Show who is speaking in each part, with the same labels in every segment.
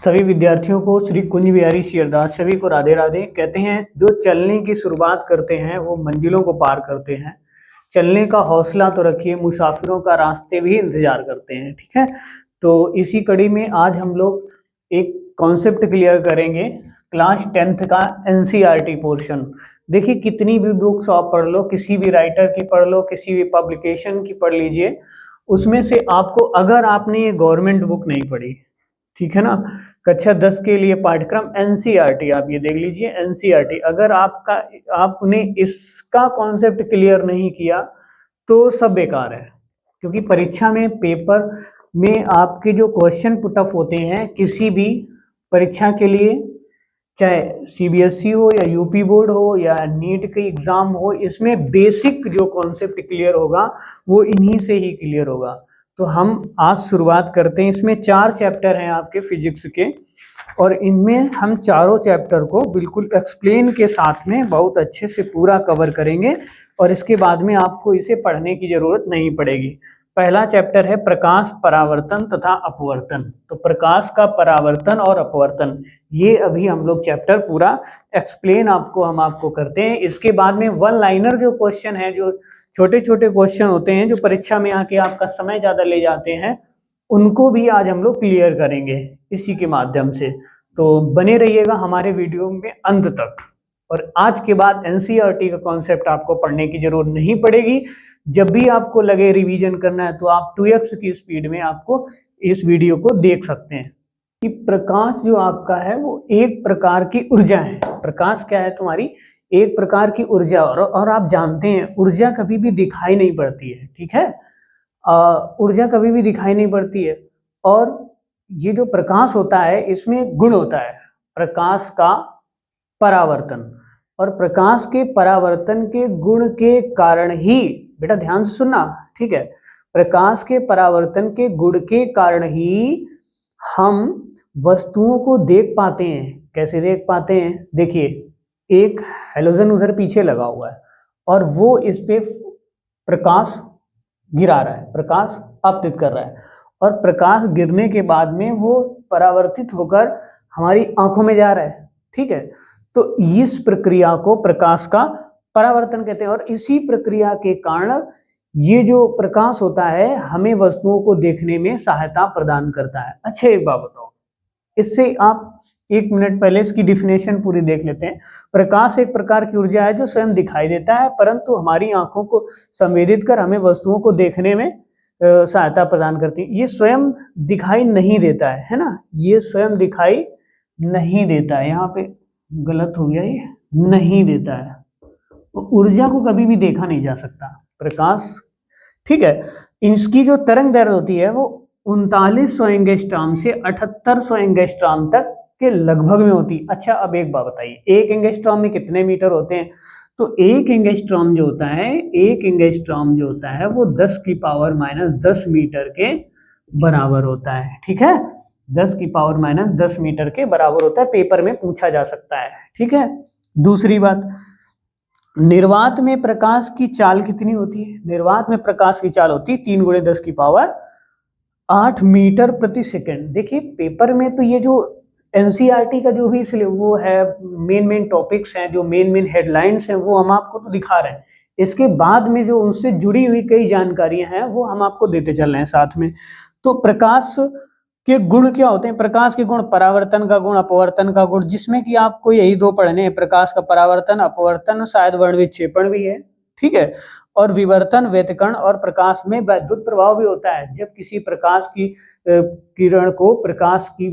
Speaker 1: सभी विद्यार्थियों को श्री कुंज बिहारी सियरदास सभी को राधे राधे। कहते हैं जो चलने की शुरुआत करते हैं वो मंजिलों को पार करते हैं। चलने का हौसला तो रखिए, मुसाफिरों का रास्ते भी इंतजार करते हैं। ठीक है, तो इसी कड़ी में आज हम लोग एक कॉन्सेप्ट क्लियर करेंगे, क्लास 10th का एनसीईआरटी पोर्शन। देखिए, कितनी भी बुक्स आप पढ़ लो, किसी भी राइटर की पढ़ लो, किसी भी पब्लिकेशन की पढ़ लीजिए, उसमें से आपको, अगर आपने ये गवर्नमेंट बुक नहीं पढ़ी, ठीक है ना, कक्षा 10 के लिए पाठ्यक्रम एनसीईआरटी, आप ये देख लीजिए एनसीईआरटी, अगर आपने इसका कॉन्सेप्ट क्लियर नहीं किया तो सब बेकार है। क्योंकि परीक्षा में, पेपर में आपके जो क्वेश्चन पुटअप होते हैं किसी भी परीक्षा के लिए, चाहे सीबीएसई हो या यूपी बोर्ड हो या नीट के एग्जाम हो, इसमें बेसिक जो कॉन्सेप्ट क्लियर होगा वो इन्हीं से ही क्लियर होगा। तो हम आज शुरुआत करते हैं। इसमें 4 चैप्टर हैं आपके फिजिक्स के, और इनमें हम चारों चैप्टर को बिल्कुल एक्सप्लेन के साथ में बहुत अच्छे से पूरा कवर करेंगे, और इसके बाद में आपको इसे पढ़ने की जरूरत नहीं पड़ेगी। पहला चैप्टर है प्रकाश, परावर्तन तथा अपवर्तन। तो प्रकाश का परावर्तन और अपवर्तन, ये अभी हम लोग चैप्टर पूरा एक्सप्लेन हम आपको करते हैं। इसके बाद में वन लाइनर जो क्वेश्चन है, जो छोटे छोटे क्वेश्चन होते हैं जो परीक्षा में आके आपका समय ज्यादा ले जाते हैं, उनको भी आज हम लोग क्लियर करेंगे इसी के माध्यम से। तो बने रहिएगा हमारे वीडियो में अंत तक। और आज के बाद एनसीईआरटी का कॉन्सेप्ट आपको पढ़ने की जरूरत नहीं पड़ेगी। जब भी आपको लगे रिवीजन करना है तो आप 2x की स्पीड में आपको इस वीडियो को देख सकते हैं। कि प्रकाश जो आपका है वो एक प्रकार की ऊर्जा है। प्रकाश क्या है? तुम्हारी एक प्रकार की ऊर्जा। और आप जानते हैं ऊर्जा कभी भी दिखाई नहीं पड़ती है। ठीक है, ऊर्जा कभी भी दिखाई नहीं पड़ती है। और ये जो प्रकाश होता है इसमें गुण होता है प्रकाश का परावर्तन, और प्रकाश के परावर्तन के गुण के कारण ही, बेटा ध्यान से सुनना, ठीक है, प्रकाश के परावर्तन के गुण के कारण ही हम वस्तुओं को देख पाते हैं। कैसे देख पाते हैं? देखिए, एक हेलोजन उधर पीछे लगा हुआ है और वो इस पे प्रकाश गिरा रहा है, प्रकाश आपतित कर रहा है, और प्रकाश गिरने के बाद में वो परावर्तित होकर हमारी आंखों में जा रहा है। ठीक है, तो इस प्रक्रिया को प्रकाश का परावर्तन कहते हैं। और इसी प्रक्रिया के कारण ये जो प्रकाश होता है हमें वस्तुओं को देखने में सहायता प्रदान करता है। अच्छा, एक बात बताओ, इससे आप 1 मिनट पहले इसकी डिफिनेशन पूरी देख लेते हैं। प्रकाश एक प्रकार की ऊर्जा है जो स्वयं दिखाई देता है, परंतु हमारी आंखों को संवेदित कर हमें वस्तुओं को देखने में सहायता प्रदान करती है। ये स्वयं दिखाई नहीं देता है ना, ये स्वयं दिखाई नहीं देता है। यहाँ पे गलत हो गया, ये नहीं देता है। तो ऊर्जा को कभी भी देखा नहीं जा सकता, प्रकाश। ठीक है, इसकी जो तरंग दैर्घ्य होती है वो 3900 एंगस्ट्रॉम से 7800 एंगस्ट्रॉम तक के लगभग में होती। अच्छा, अब एक बात बताइए, 1 एंगस्ट्रॉम में कितने मीटर होते हैं? तो 1 एंगस्ट्रॉम जो होता है, 1 एंगस्ट्रॉम जो होता है वो 10⁻⁻10 मीटर के बराबर होता है। ठीक है, 10⁻⁻10 मीटर के बराबर होता है। पेपर में पूछा जा सकता है। ठीक है, दूसरी बात, निर्वात में प्रकाश की चाल कितनी होती है? निर्वात में प्रकाश की चाल होती है 3 × 10⁸ मीटर प्रति सेकंड। देखिए, पेपर में तो ये जो एनसीईआरटी का जो भी वो है, मेन टॉपिक्स हैं, जो मेन हेडलाइंस हैं, वो हम आपको तो दिखा रहे हैं। इसके बाद में जो उनसे जुड़ी हुई कई जानकारियां हैं वो हम आपको देते चल रहे हैं साथ में। तो प्रकाश के गुण क्या होते हैं? प्रकाश के गुण, परावर्तन का गुण, अपवर्तन का गुण, जिसमें कि आपको यही 2 पढ़ने हैं, प्रकाश का परावर्तन, अपवर्तन, शायद वर्ण विक्षेपण भी है। ठीक है, और विवर्तन, व्यतिकरण, और प्रकाश में वैद्युत प्रभाव भी होता है। जब किसी प्रकाश की किरण को, प्रकाश की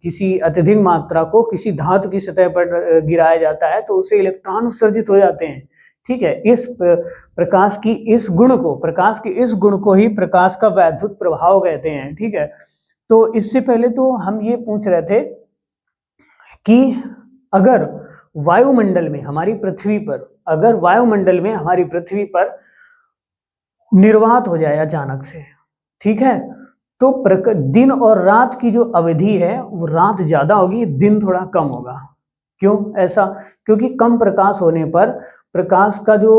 Speaker 1: किसी अत्यधिक मात्रा को किसी धातु की सतह पर गिराया जाता है तो उसे इलेक्ट्रॉन उत्सर्जित हो जाते हैं। ठीक है, इस प्रकाश की इस गुण को ही प्रकाश का वैद्युत प्रभाव कहते हैं। ठीक है, तो इससे पहले तो हम ये पूछ रहे थे कि अगर वायुमंडल में हमारी पृथ्वी पर निर्वात हो जाए अचानक से, ठीक है, तो दिन और रात की जो अवधि है वो रात ज्यादा होगी, दिन थोड़ा कम होगा। क्यों ऐसा? क्योंकि कम प्रकाश होने पर प्रकाश का जो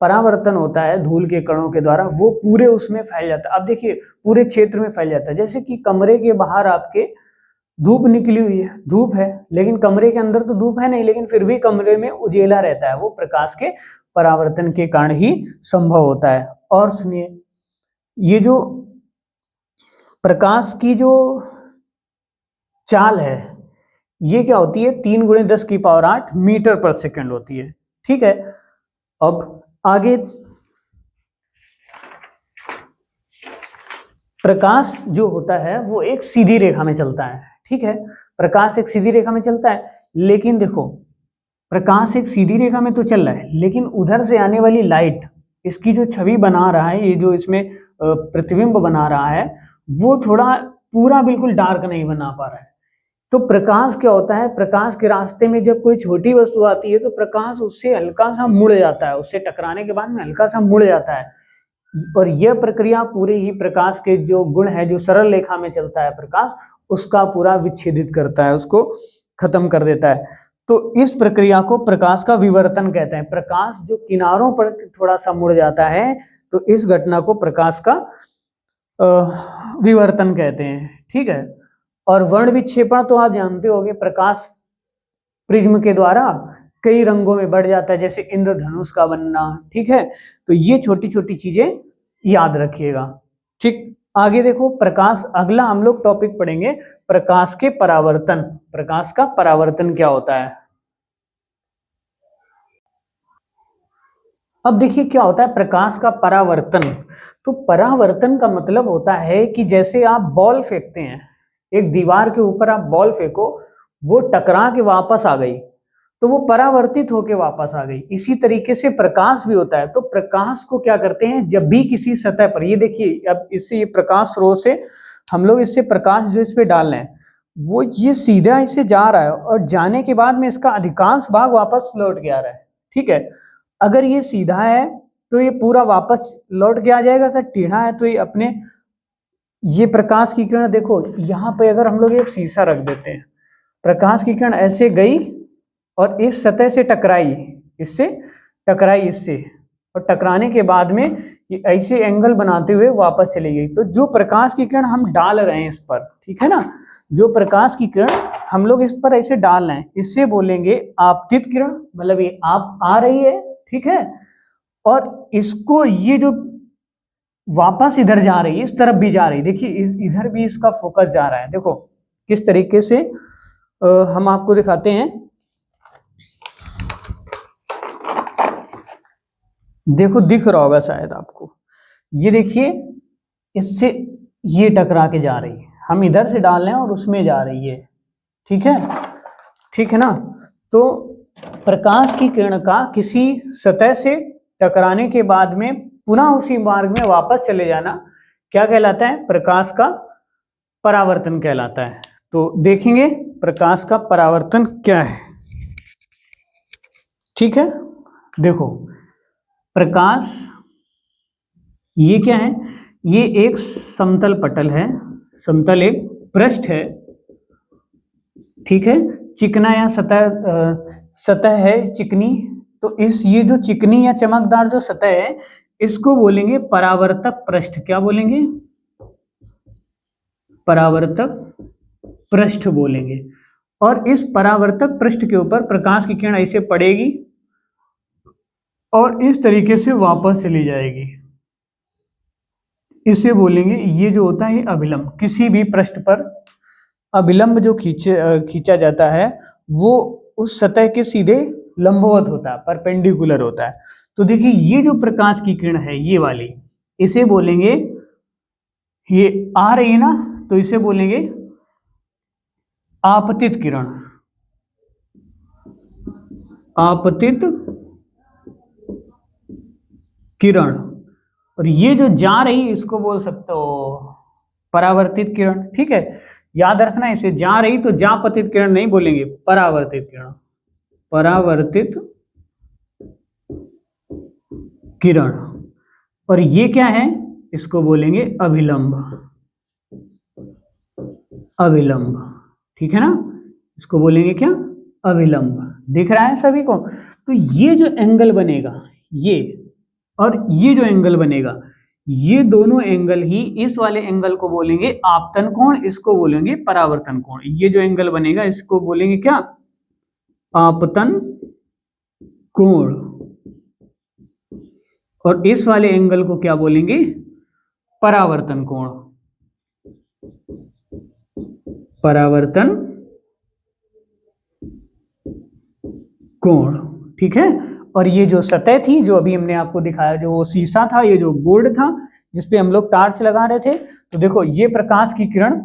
Speaker 1: परावर्तन होता है धूल के कणों के द्वारा वो पूरे उसमें फैल जाता है। अब देखिए, पूरे क्षेत्र में फैल जाता है। जैसे कि कमरे के बाहर आपके धूप निकली हुई है, धूप है, लेकिन कमरे के अंदर तो धूप है नहीं, लेकिन फिर भी कमरे में उजेला रहता है, वो प्रकाश के परावर्तन के कारण ही संभव होता है। और सुनिए, ये जो प्रकाश की जो चाल है ये क्या होती है, 3 × 10⁸ मीटर पर सेकंड होती है। ठीक है, अब आगे प्रकाश जो होता है वो एक सीधी रेखा में चलता है। ठीक है, प्रकाश एक सीधी रेखा में चलता है, लेकिन देखो प्रकाश एक सीधी रेखा में तो चल रहा है, लेकिन उधर से आने वाली लाइट, इसकी जो छवि बना रहा है, ये जो इसमें प्रतिबिंब बना रहा है, वो थोड़ा पूरा बिल्कुल डार्क नहीं बना पा रहा है। तो प्रकाश क्या होता है, प्रकाश के रास्ते में जब कोई छोटी वस्तु आती है तो प्रकाश उससे हल्का सा मुड़ जाता है, उससे टकराने के बाद में हल्का सा मुड़ जाता है, और यह प्रक्रिया पूरे ही प्रकाश के जो गुण है, जो सरल रेखा में चलता है प्रकाश, उसका पूरा विच्छेदित करता है, उसको खत्म कर देता है। तो इस प्रक्रिया को प्रकाश का विवर्तन कहते हैं। प्रकाश जो किनारों पर थोड़ा सा मुड़ जाता है, तो इस घटना को प्रकाश का विवर्तन कहते हैं। ठीक है, और वर्ण विक्षेपण तो आप जानते होंगे, प्रकाश प्रिज्म के द्वारा कई रंगों में बढ़ जाता है, जैसे इंद्रधनुष का बनना। ठीक है, तो ये छोटी छोटी चीजें याद रखिएगा। ठीक, आगे देखो प्रकाश, अगला हम लोग टॉपिक पढ़ेंगे प्रकाश के परावर्तन। प्रकाश का परावर्तन क्या होता है। अब देखिए क्या होता है प्रकाश का परावर्तन। तो परावर्तन का मतलब होता है कि जैसे आप बॉल फेंकते हैं, एक दीवार के ऊपर आप बॉल फेंको, वो टकरा के वापस आ गई तो वो परावर्तित होके वापस आ गई। इसी तरीके से प्रकाश भी होता है। तो प्रकाश को क्या करते हैं, जब भी किसी सतह पर, ये देखिए अब इससे, ये प्रकाश स्रोत से हम लोग इससे प्रकाश जो इस पे डाल रहे हैं, वो ये सीधा इससे जा रहा है, और जाने के बाद में इसका अधिकांश भाग वापस लौट के आ रहा है। ठीक है, अगर ये सीधा है तो ये पूरा वापस लौट के आ जाएगा, अगर टेढ़ा है तो ये अपने, ये प्रकाश की किरण देखो यहाँ पे अगर हम लोग एक शीशा रख देते हैं, प्रकाश की किरण ऐसे गई और इस सतह से टकराई, इससे टकराई, इससे, और टकराने के बाद में ये ऐसे एंगल बनाते हुए वापस चली गई। तो जो प्रकाश की किरण हम डाल रहे हैं इस पर, ठीक है ना, जो प्रकाश की किरण हम लोग इस पर ऐसे डाल रहे हैं, इससे बोलेंगे आपतित किरण, मतलब ये आप आ रही है। ठीक है, और इसको ये जो वापस इधर जा रही है, इस तरफ भी जा रही है, देखिए इधर भी इसका फोकस जा रहा है। देखो किस तरीके से हम आपको दिखाते हैं। देखो दिख रहा होगा शायद आपको, ये देखिए इससे ये टकरा के जा रही है, हम इधर से डाल रहे हैं और उसमें जा रही है। ठीक है, ठीक है ना। तो प्रकाश की किरण का किसी सतह से टकराने के बाद में पुनः उसी मार्ग में वापस चले जाना क्या कहलाता है, प्रकाश का परावर्तन कहलाता है। तो देखेंगे प्रकाश का परावर्तन क्या है। ठीक है, देखो प्रकाश ये क्या है, ये एक समतल पटल है, समतल एक पृष्ठ है। ठीक है, चिकना या सतह है चिकनी, तो इस ये जो चिकनी या चमकदार जो सतह है इसको बोलेंगे परावर्तक पृष्ठ। क्या बोलेंगे, परावर्तक पृष्ठ बोलेंगे। और इस परावर्तक पृष्ठ के ऊपर प्रकाश की किरण ऐसे पड़ेगी और इस तरीके से वापस चली जाएगी, इसे बोलेंगे, ये जो होता है अभिलंब। किसी भी पृष्ठ पर अभिलंब जो खींचा जाता है वो उस सतह के सीधे लंबवत होता है, परपेंडिकुलर होता है। तो देखिए ये जो प्रकाश की किरण है ये वाली, इसे बोलेंगे, ये आ रही है ना, तो इसे बोलेंगे आपतित किरण। आपतित किरण। और ये जो जा रही इसको बोल सकते हो परावर्तित किरण। ठीक है, याद रखना, इसे जा रही तो जापतित किरण नहीं बोलेंगे, परावर्तित किरण, परावर्तित किरण। और ये क्या है, इसको बोलेंगे अभिलंब, अभिलंब। ठीक है ना, इसको बोलेंगे क्या, अभिलंब। दिख रहा है सभी को। तो ये जो एंगल बनेगा, ये और ये जो एंगल बनेगा, ये दोनों एंगल ही, इस वाले एंगल को बोलेंगे आपतन कोण, इसको बोलेंगे परावर्तन कोण। ये जो एंगल बनेगा इसको बोलेंगे क्या? आपतन कोण। और इस वाले एंगल को क्या बोलेंगे? परावर्तन कोण। परावर्तन कोण, ठीक है। और ये जो सतह थी, जो अभी हमने आपको दिखाया, जो वो शीशा था, ये जो बोर्ड था जिसपे हम लोग टार्च लगा रहे थे, तो देखो ये प्रकाश की किरण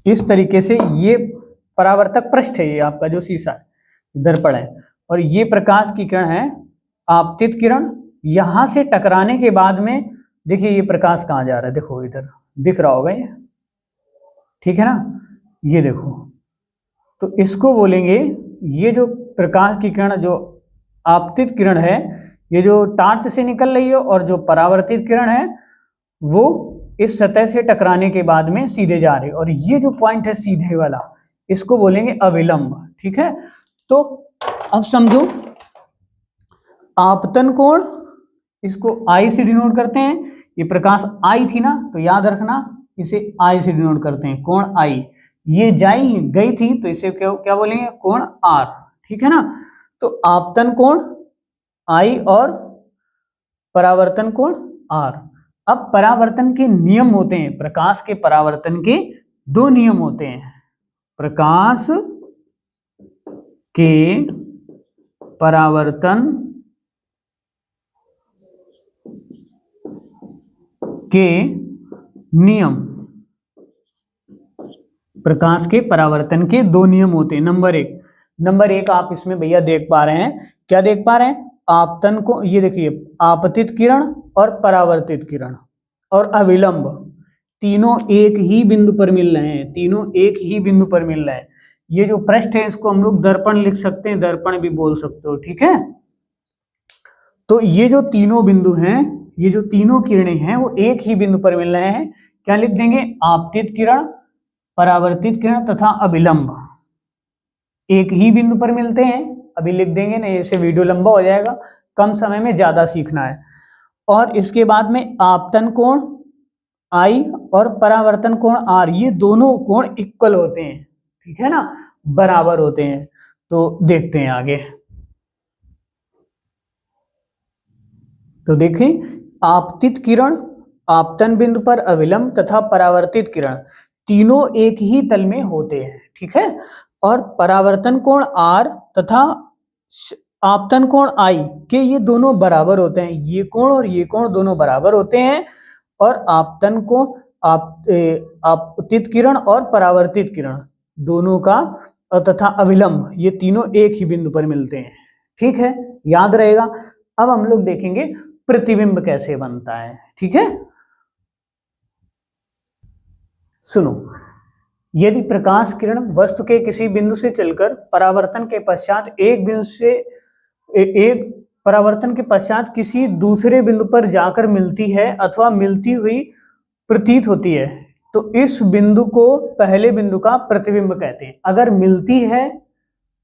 Speaker 1: इस तरीके से, ये परावर्तक पृष्ठ है, ये आपका जो शीशा है, दर्पण है, और ये प्रकाश की किरण है आपतित किरण। यहां से टकराने के बाद में देखिए ये प्रकाश कहाँ जा रहा है, देखो इधर दिख रहा होगा ये, ठीक है ना, ये देखो। तो इसको बोलेंगे, ये जो प्रकाश की किरण जो आपतित किरण है, ये जो टार्च से निकल रही है, और जो परावर्तित किरण है वो इस सतह से टकराने के बाद में सीधे जा रहे, और ये जो पॉइंट है सीधे वाला, इसको बोलेंगे अविलंब, ठीक है। तो अब समझो, आपतन कोण, इसको आई से डिनोट करते हैं। ये प्रकाश आई थी ना, तो याद रखना इसे आई से डिनोट करते हैं, कोण आई। ये गई थी, तो इसे क्या क्या बोलेंगे? कोण आर, ठीक है ना। तो आपतन कोण आई और परावर्तन कोण आर। अब परावर्तन के नियम होते हैं, प्रकाश के परावर्तन के दो नियम होते हैं। प्रकाश के परावर्तन के नियम, प्रकाश के परावर्तन के दो नियम होते हैं। नंबर एक आप इसमें भैया देख पा रहे हैं, क्या देख पा रहे हैं? आपतन को, ये देखिए, आपतित किरण और परावर्तित किरण और अविलंब, तीनों एक ही बिंदु पर मिल रहे हैं, तीनों एक ही बिंदु पर मिल रहे हैं। ये जो पृष्ठ है इसको हम लोग दर्पण लिख सकते हैं, दर्पण भी बोल सकते हो, ठीक है। तो ये जो तीनों बिंदु हैं, ये जो तीनों किरणें हैं, वो एक ही बिंदु पर मिल रहे हैं। क्या लिख देंगे? आपतित किरण, परावर्तित किरण तथा अभिलंब एक ही बिंदु पर मिलते हैं। अभी लिख देंगे, नहीं ऐसे वीडियो लंबा हो जाएगा, कम समय में ज्यादा सीखना है। और इसके बाद में आपतन कोण आई और परावर्तन कोण आर, ये दोनों कोण इक्वल होते हैं, ठीक है ना, बराबर होते हैं। तो देखते हैं आगे। तो देखें, आपतित किरण आपतन बिंदु पर अविलंब तथा परावर्तित किरण तीनों एक ही तल में होते हैं, ठीक है। और परावर्तन कोण आर तथा आपतन कोण आई के ये दोनों बराबर होते हैं, ये कोण और ये कोण दोनों बराबर होते हैं। और आपतन कोण, आपतित किरण और परावर्तित किरण दोनों का तथा अविलंब, ये तीनों एक ही बिंदु पर मिलते हैं, ठीक है, याद रहेगा। अब हम लोग देखेंगे प्रतिबिंब कैसे बनता है, ठीक है। सुनो, यदि प्रकाश किरण वस्तु के किसी बिंदु से चलकर परावर्तन के पश्चात परावर्तन के पश्चात किसी दूसरे बिंदु पर जाकर मिलती है अथवा मिलती हुई प्रतीत होती है, तो इस बिंदु को पहले बिंदु का प्रतिबिंब कहते हैं। अगर मिलती है,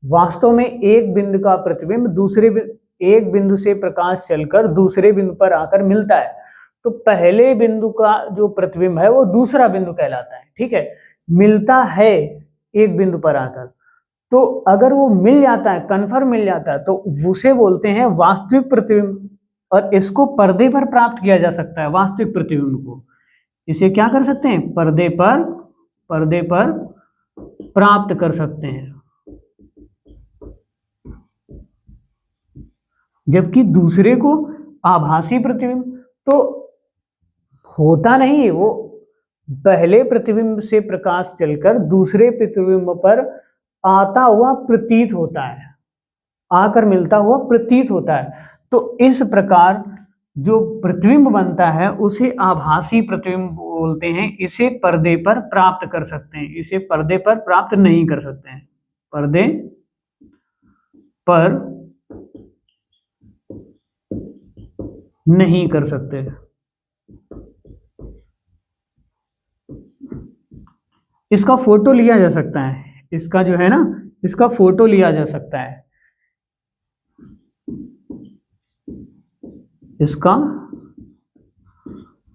Speaker 1: वास्तव में एक बिंदु का प्रतिबिंब एक बिंदु से प्रकाश चलकर दूसरे बिंदु पर आकर मिलता है, तो पहले बिंदु का जो प्रतिबिंब है वो दूसरा बिंदु कहलाता है, ठीक है। मिलता है एक बिंदु पर आकर, तो अगर वो मिल जाता है, कन्फर्म मिल जाता है, तो उसे बोलते हैं वास्तविक प्रतिबिंब। और इसको पर्दे पर प्राप्त किया जा सकता है, वास्तविक प्रतिबिंब को। इसे क्या कर सकते हैं? पर्दे पर प्राप्त कर सकते हैं। जबकि दूसरे को आभासी प्रतिबिंब तो होता नहीं है, वो पहले प्रतिबिंब से प्रकाश चलकर दूसरे प्रतिबिंब पर आता हुआ प्रतीत होता है, आकर मिलता हुआ प्रतीत होता है। तो इस प्रकार जो प्रतिबिंब बनता है उसे आभासी प्रतिबिंब बोलते हैं। इसे पर्दे पर प्राप्त कर सकते हैं, इसे पर्दे पर प्राप्त नहीं कर सकते हैं, पर्दे पर नहीं कर सकते। इसका फोटो लिया जा सकता है, इसका जो है ना, इसका फोटो लिया जा सकता है। इसका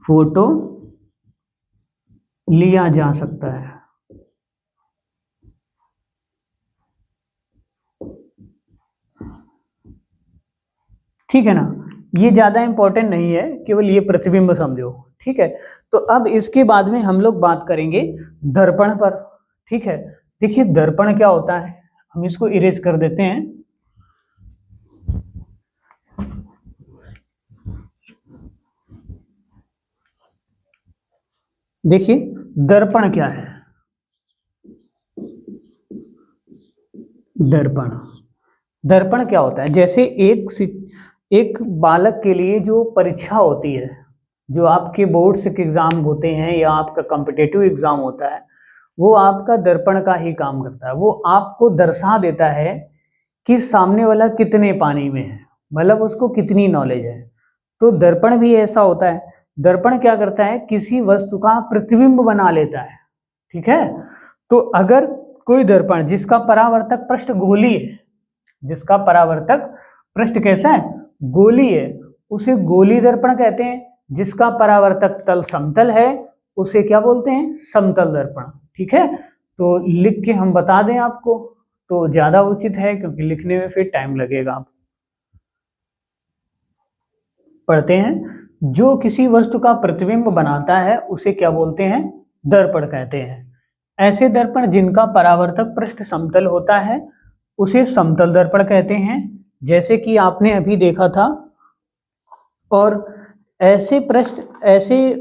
Speaker 1: फोटो लिया जा सकता है। ठीक है ना, ये ज्यादा इंपॉर्टेंट नहीं है, केवल ये प्रतिबिंब समझो। ठीक है, तो अब इसके बाद में हम लोग बात करेंगे दर्पण पर। ठीक है, देखिए दर्पण क्या होता है, हम इसको इरेज कर देते हैं। देखिए दर्पण क्या है, दर्पण, दर्पण क्या होता है, जैसे एक बालक के लिए जो परीक्षा होती है, जो आपके बोर्ड्स के एग्जाम होते हैं या आपका कॉम्पिटिटिव एग्जाम होता है, वो आपका दर्पण का ही काम करता है। वो आपको दर्शा देता है कि सामने वाला कितने पानी में है, मतलब उसको कितनी नॉलेज है। तो दर्पण भी ऐसा होता है। दर्पण क्या करता है, किसी वस्तु का प्रतिबिंब बना लेता है। ठीक है, तो अगर कोई दर्पण जिसका परावर्तक पृष्ठ गोली है, जिसका परावर्तक पृष्ठ कैसा है, गोली है, उसे गोली दर्पण कहते हैं। जिसका परावर्तक तल समतल है उसे क्या बोलते हैं, समतल दर्पण। ठीक है, तो लिख के हम बता दें आपको तो ज्यादा उचित है, क्योंकि लिखने में फिर टाइम लगेगा। आप पढ़ते हैं, जो किसी वस्तु का प्रतिबिंब बनाता है उसे क्या बोलते हैं, दर्पण कहते हैं। ऐसे दर्पण जिनका परावर्तक पृष्ठ समतल होता है उसे समतल दर्पण कहते हैं, जैसे कि आपने अभी देखा था। और ऐसे पृष्ठ, ऐसे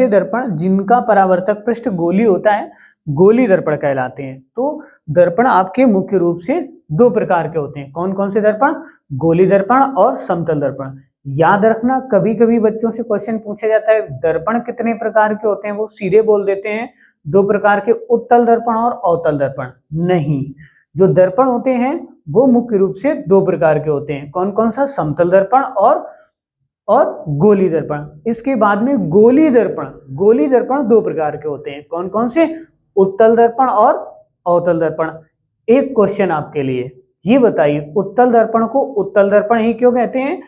Speaker 1: दर्पण जिनका परावर्तक पृष्ठ गोली होता है, गोली दर्पण कहलाते हैं। तो दर्पण आपके मुख्य रूप से दो प्रकार के होते हैं। कौन कौन से दर्पण, गोली दर्पण और समतल दर्पण। याद रखना, कभी कभी बच्चों से क्वेश्चन पूछा जाता है दर्पण कितने प्रकार के होते हैं, वो सीधे बोल देते हैं दो प्रकार के, उत्तल दर्पण और अवतल दर्पण। नहीं, जो दर्पण होते हैं वो मुख्य रूप से दो प्रकार के होते हैं। कौन कौन सा, समतल दर्पण और गोली दर्पण। इसके बाद में गोली दर्पण दो प्रकार के होते हैं। कौन कौन से, उत्तल दर्पण और अवतल दर्पण। एक क्वेश्चन आपके लिए, ये बताइए उत्तल दर्पण को उत्तल दर्पण ही क्यों कहते हैं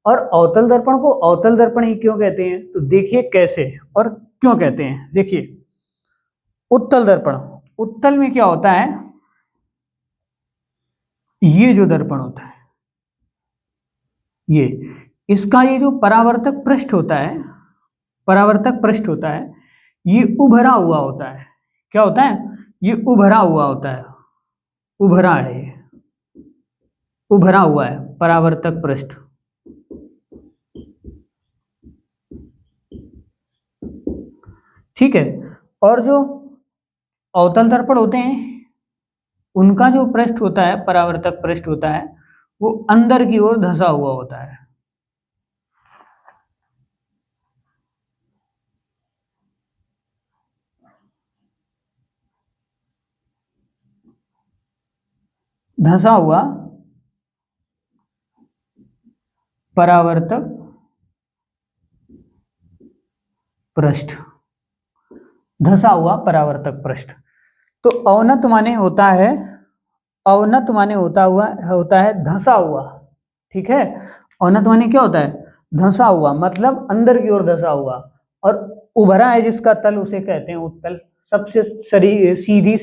Speaker 1: और अवतल दर्पण को अवतल दर्पण ही क्यों कहते हैं। तो देखिए कैसे और क्यों कहते हैं। देखिए उत्तल दर्पण, उत्तल में क्या होता है, ये जो दर्पण होता है, ये इसका ये जो परावर्तक पृष्ठ होता है, परावर्तक पृष्ठ होता है, ये उभरा हुआ होता है। क्या होता है, ये उभरा हुआ होता है, उभरा है, उभरा हुआ है परावर्तक पृष्ठ। ठीक है, और जो अवतल दर्पण होते हैं उनका जो पृष्ठ होता है, परावर्तक पृष्ठ होता है, वो अंदर की ओर धंसा हुआ होता है। धंसा हुआ परावर्तक पृष्ठ, धंसा हुआ परावर्तक पृष्ठ। तो अवनत माने होता है, अवनत माने होता है धंसा हुआ। ठीक है, अवनत माने क्या होता है, धंसा हुआ, मतलब अंदर की ओर धंसा हुआ। और उभरा है जिसका तल उसे कहते हैं उत्तल। सबसे सीधी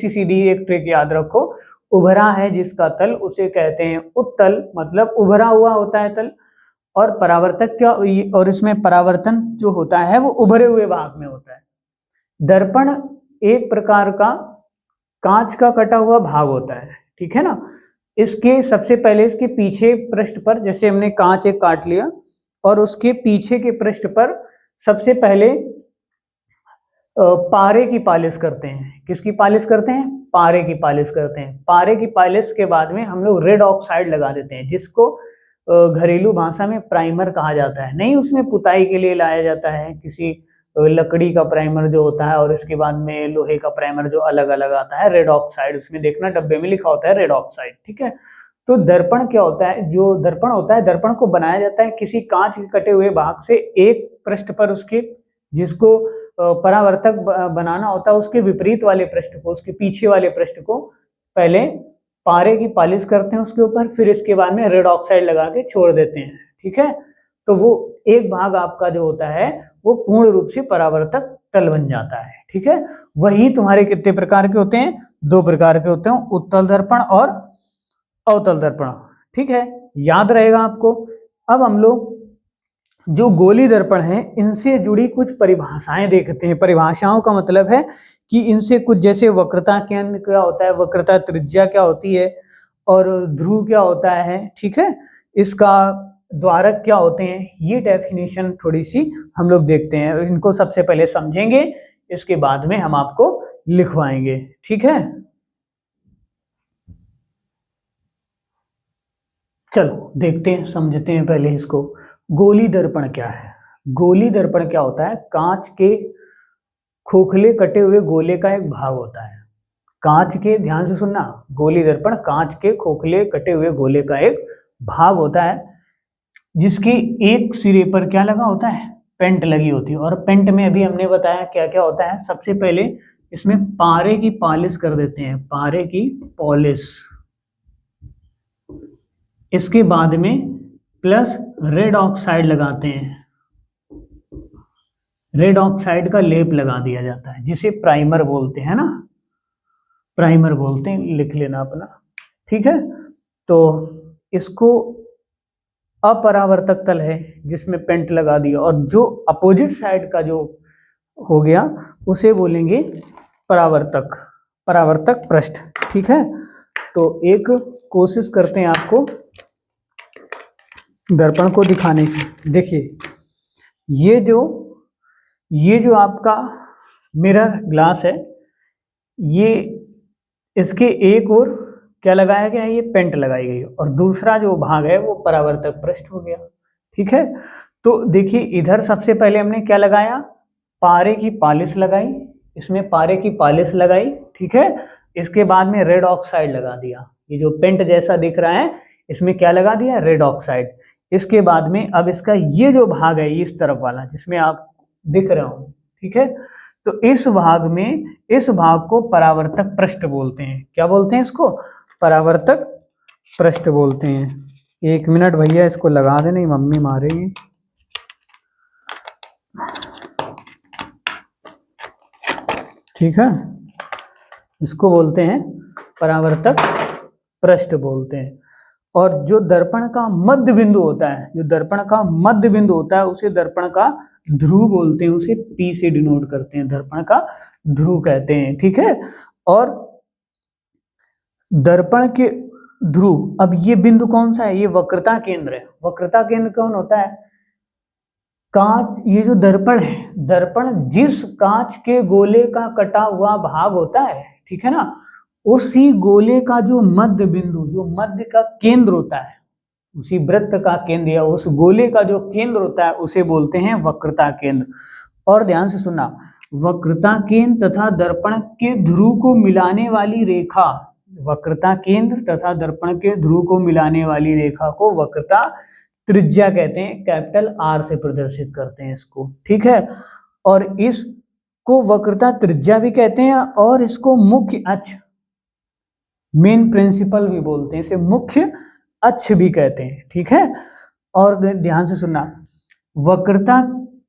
Speaker 1: एक ट्रिक याद रखो, उभरा है जिसका तल उसे कहते हैं उत्तल, मतलब उभरा हुआ होता है तल। और परावर्तक क्या, और इसमें परावर्तन जो होता है वो उभरे हुए भाग में होता है। दर्पण एक प्रकार का कांच का कटा हुआ भाग होता है। ठीक है ना, इसके सबसे पहले इसके पीछे पृष्ठ पर, जैसे हमने कांच एक काट लिया और उसके पीछे के पृष्ठ पर सबसे पहले पारे की पालिश करते हैं। किसकी पालिश करते हैं, पारे की पालिश करते हैं। पारे की पालिश के बाद में हम लोग रेड ऑक्साइड लगा देते हैं, जिसको घरेलू भाषा में प्राइमर कहा जाता है। नहीं, उसमें पुताई के लिए लाया जाता है, किसी लकड़ी का प्राइमर जो होता है और इसके बाद में लोहे का प्राइमर जो अलग अलग आता है, रेड ऑक्साइड। उसमें देखना डब्बे में लिखा होता है रेड ऑक्साइड। ठीक है, तो दर्पण क्या होता है, जो दर्पण होता है, दर्पण को बनाया जाता है किसी कांच के कटे हुए भाग से। एक पृष्ठ पर उसके, जिसको परावर्तक बनाना होता है, उसके विपरीत वाले पृष्ठ को, उसके पीछे वाले पृष्ठ को पहले पारे की पालिश करते हैं उसके ऊपर, फिर इसके बाद में रेड ऑक्साइड लगा के छोड़ देते हैं। ठीक है, तो वो एक भाग आपका जो होता है वो पूर्ण रूप से परावर्तक तल बन जाता है। ठीक है, वही तुम्हारे कितने प्रकार के होते हैं, 2 प्रकार के होते हैं, उत्तल दर्पण और अवतल दर्पण। ठीक है, याद रहेगा आपको। अब हम लोग जो गोली दर्पण है इनसे जुड़ी कुछ परिभाषाएं देखते हैं। परिभाषाओं का मतलब है कि इनसे कुछ, जैसे वक्रता केंद्र क्या होता है, वक्रता त्रिज्या क्या होती है, और ध्रुव क्या होता है, ठीक है, इसका द्वारक क्या होते हैं, ये डेफिनेशन थोड़ी सी हम लोग देखते हैं। इनको सबसे पहले समझेंगे, इसके बाद में हम आपको लिखवाएंगे। ठीक है, चलो देखते हैं, समझते हैं पहले इसको। गोली दर्पण क्या है? गोली दर्पण क्या होता है? कांच के खोखले कटे हुए गोले का एक भाग होता है। कांच के, ध्यान से सुनना, गोली दर्पण कांच के खोखले कटे हुए गोले का एक भाग होता है, जिसके एक सिरे पर क्या लगा होता है, पेंट लगी होती है। और पेंट में अभी हमने बताया क्या क्या होता है। सबसे पहले इसमें पारे की पॉलिश कर देते हैं, पारे की पॉलिश। इसके बाद में प्लस रेड ऑक्साइड लगाते हैं, रेड ऑक्साइड का लेप लगा दिया जाता है, जिसे प्राइमर बोलते हैं ना, प्राइमर बोलते हैं, लिख लेना अपना। ठीक है, तो इसको अपरावर्तक तल है जिसमें पेंट लगा दिया, और जो अपोजिट साइड का जो हो गया उसे बोलेंगे परावर्तक, परावर्तक पृष्ठ। ठीक है, तो एक कोशिश करते हैं आपको दर्पण को दिखाने की। देखिए, ये जो आपका मिरर ग्लास है, ये इसके एक और क्या लगाया गया है, ये पेंट लगाई गई है, और दूसरा जो भाग है वो परावर्तक पृष्ठ हो गया। ठीक है, तो देखिए इधर सबसे पहले हमने क्या लगाया, पारे की पॉलिश लगाई, इसमें पारे की पॉलिश लगाई। ठीक है, इसके बाद में रेड ऑक्साइड लगा दिया, ये जो पेंट जैसा दिख रहा है इसमें क्या लगा दिया, रेड ऑक्साइड। इसके बाद में अब इसका ये जो भाग है, इस तरफ वाला जिसमें आप दिख रहे हो, ठीक है, तो इस भाग को परावर्तक पृष्ठ बोलते हैं। क्या बोलते हैं इसको? परावर्तक पृष्ठ बोलते हैं। 1 मिनट भैया, इसको लगा दे, नहीं मम्मी मारेगी। ठीक है, इसको बोलते हैं परावर्तक पृष्ठ बोलते हैं। और जो दर्पण का मध्य बिंदु होता है, जो दर्पण का मध्य बिंदु होता है उसे दर्पण का ध्रुव बोलते हैं, उसे P से डिनोट करते हैं, दर्पण का ध्रुव कहते हैं। ठीक है, और दर्पण के ध्रुव, अब ये बिंदु कौन सा है, ये वक्रता केंद्र है। वक्रता केंद्र कौन होता है? कांच, ये जो दर्पण है, दर्पण जिस कांच के गोले का कटा हुआ भाग होता है, ठीक है ना, उसी गोले का जो मध्य बिंदु, जो मध्य का केंद्र होता है, उसी वृत्त का केंद्र या उस गोले का जो केंद्र होता है उसे बोलते हैं वक्रता केंद्र। और ध्यान से सुनना, वक्रता केंद्र तथा दर्पण के ध्रुव को मिलाने वाली रेखा, वक्रता केंद्र तथा दर्पण के ध्रुव को मिलाने वाली रेखा को वक्रता त्रिज्या कहते हैं, कैपिटल R से प्रदर्शित करते हैं इसको। ठीक है, और इसको वक्रता त्रिज्या भी कहते हैं, और इसको मुख्य अक्ष, मेन प्रिंसिपल भी बोलते हैं, इसे मुख्य अक्ष भी कहते हैं। ठीक है, और ध्यान से सुनना, वक्रता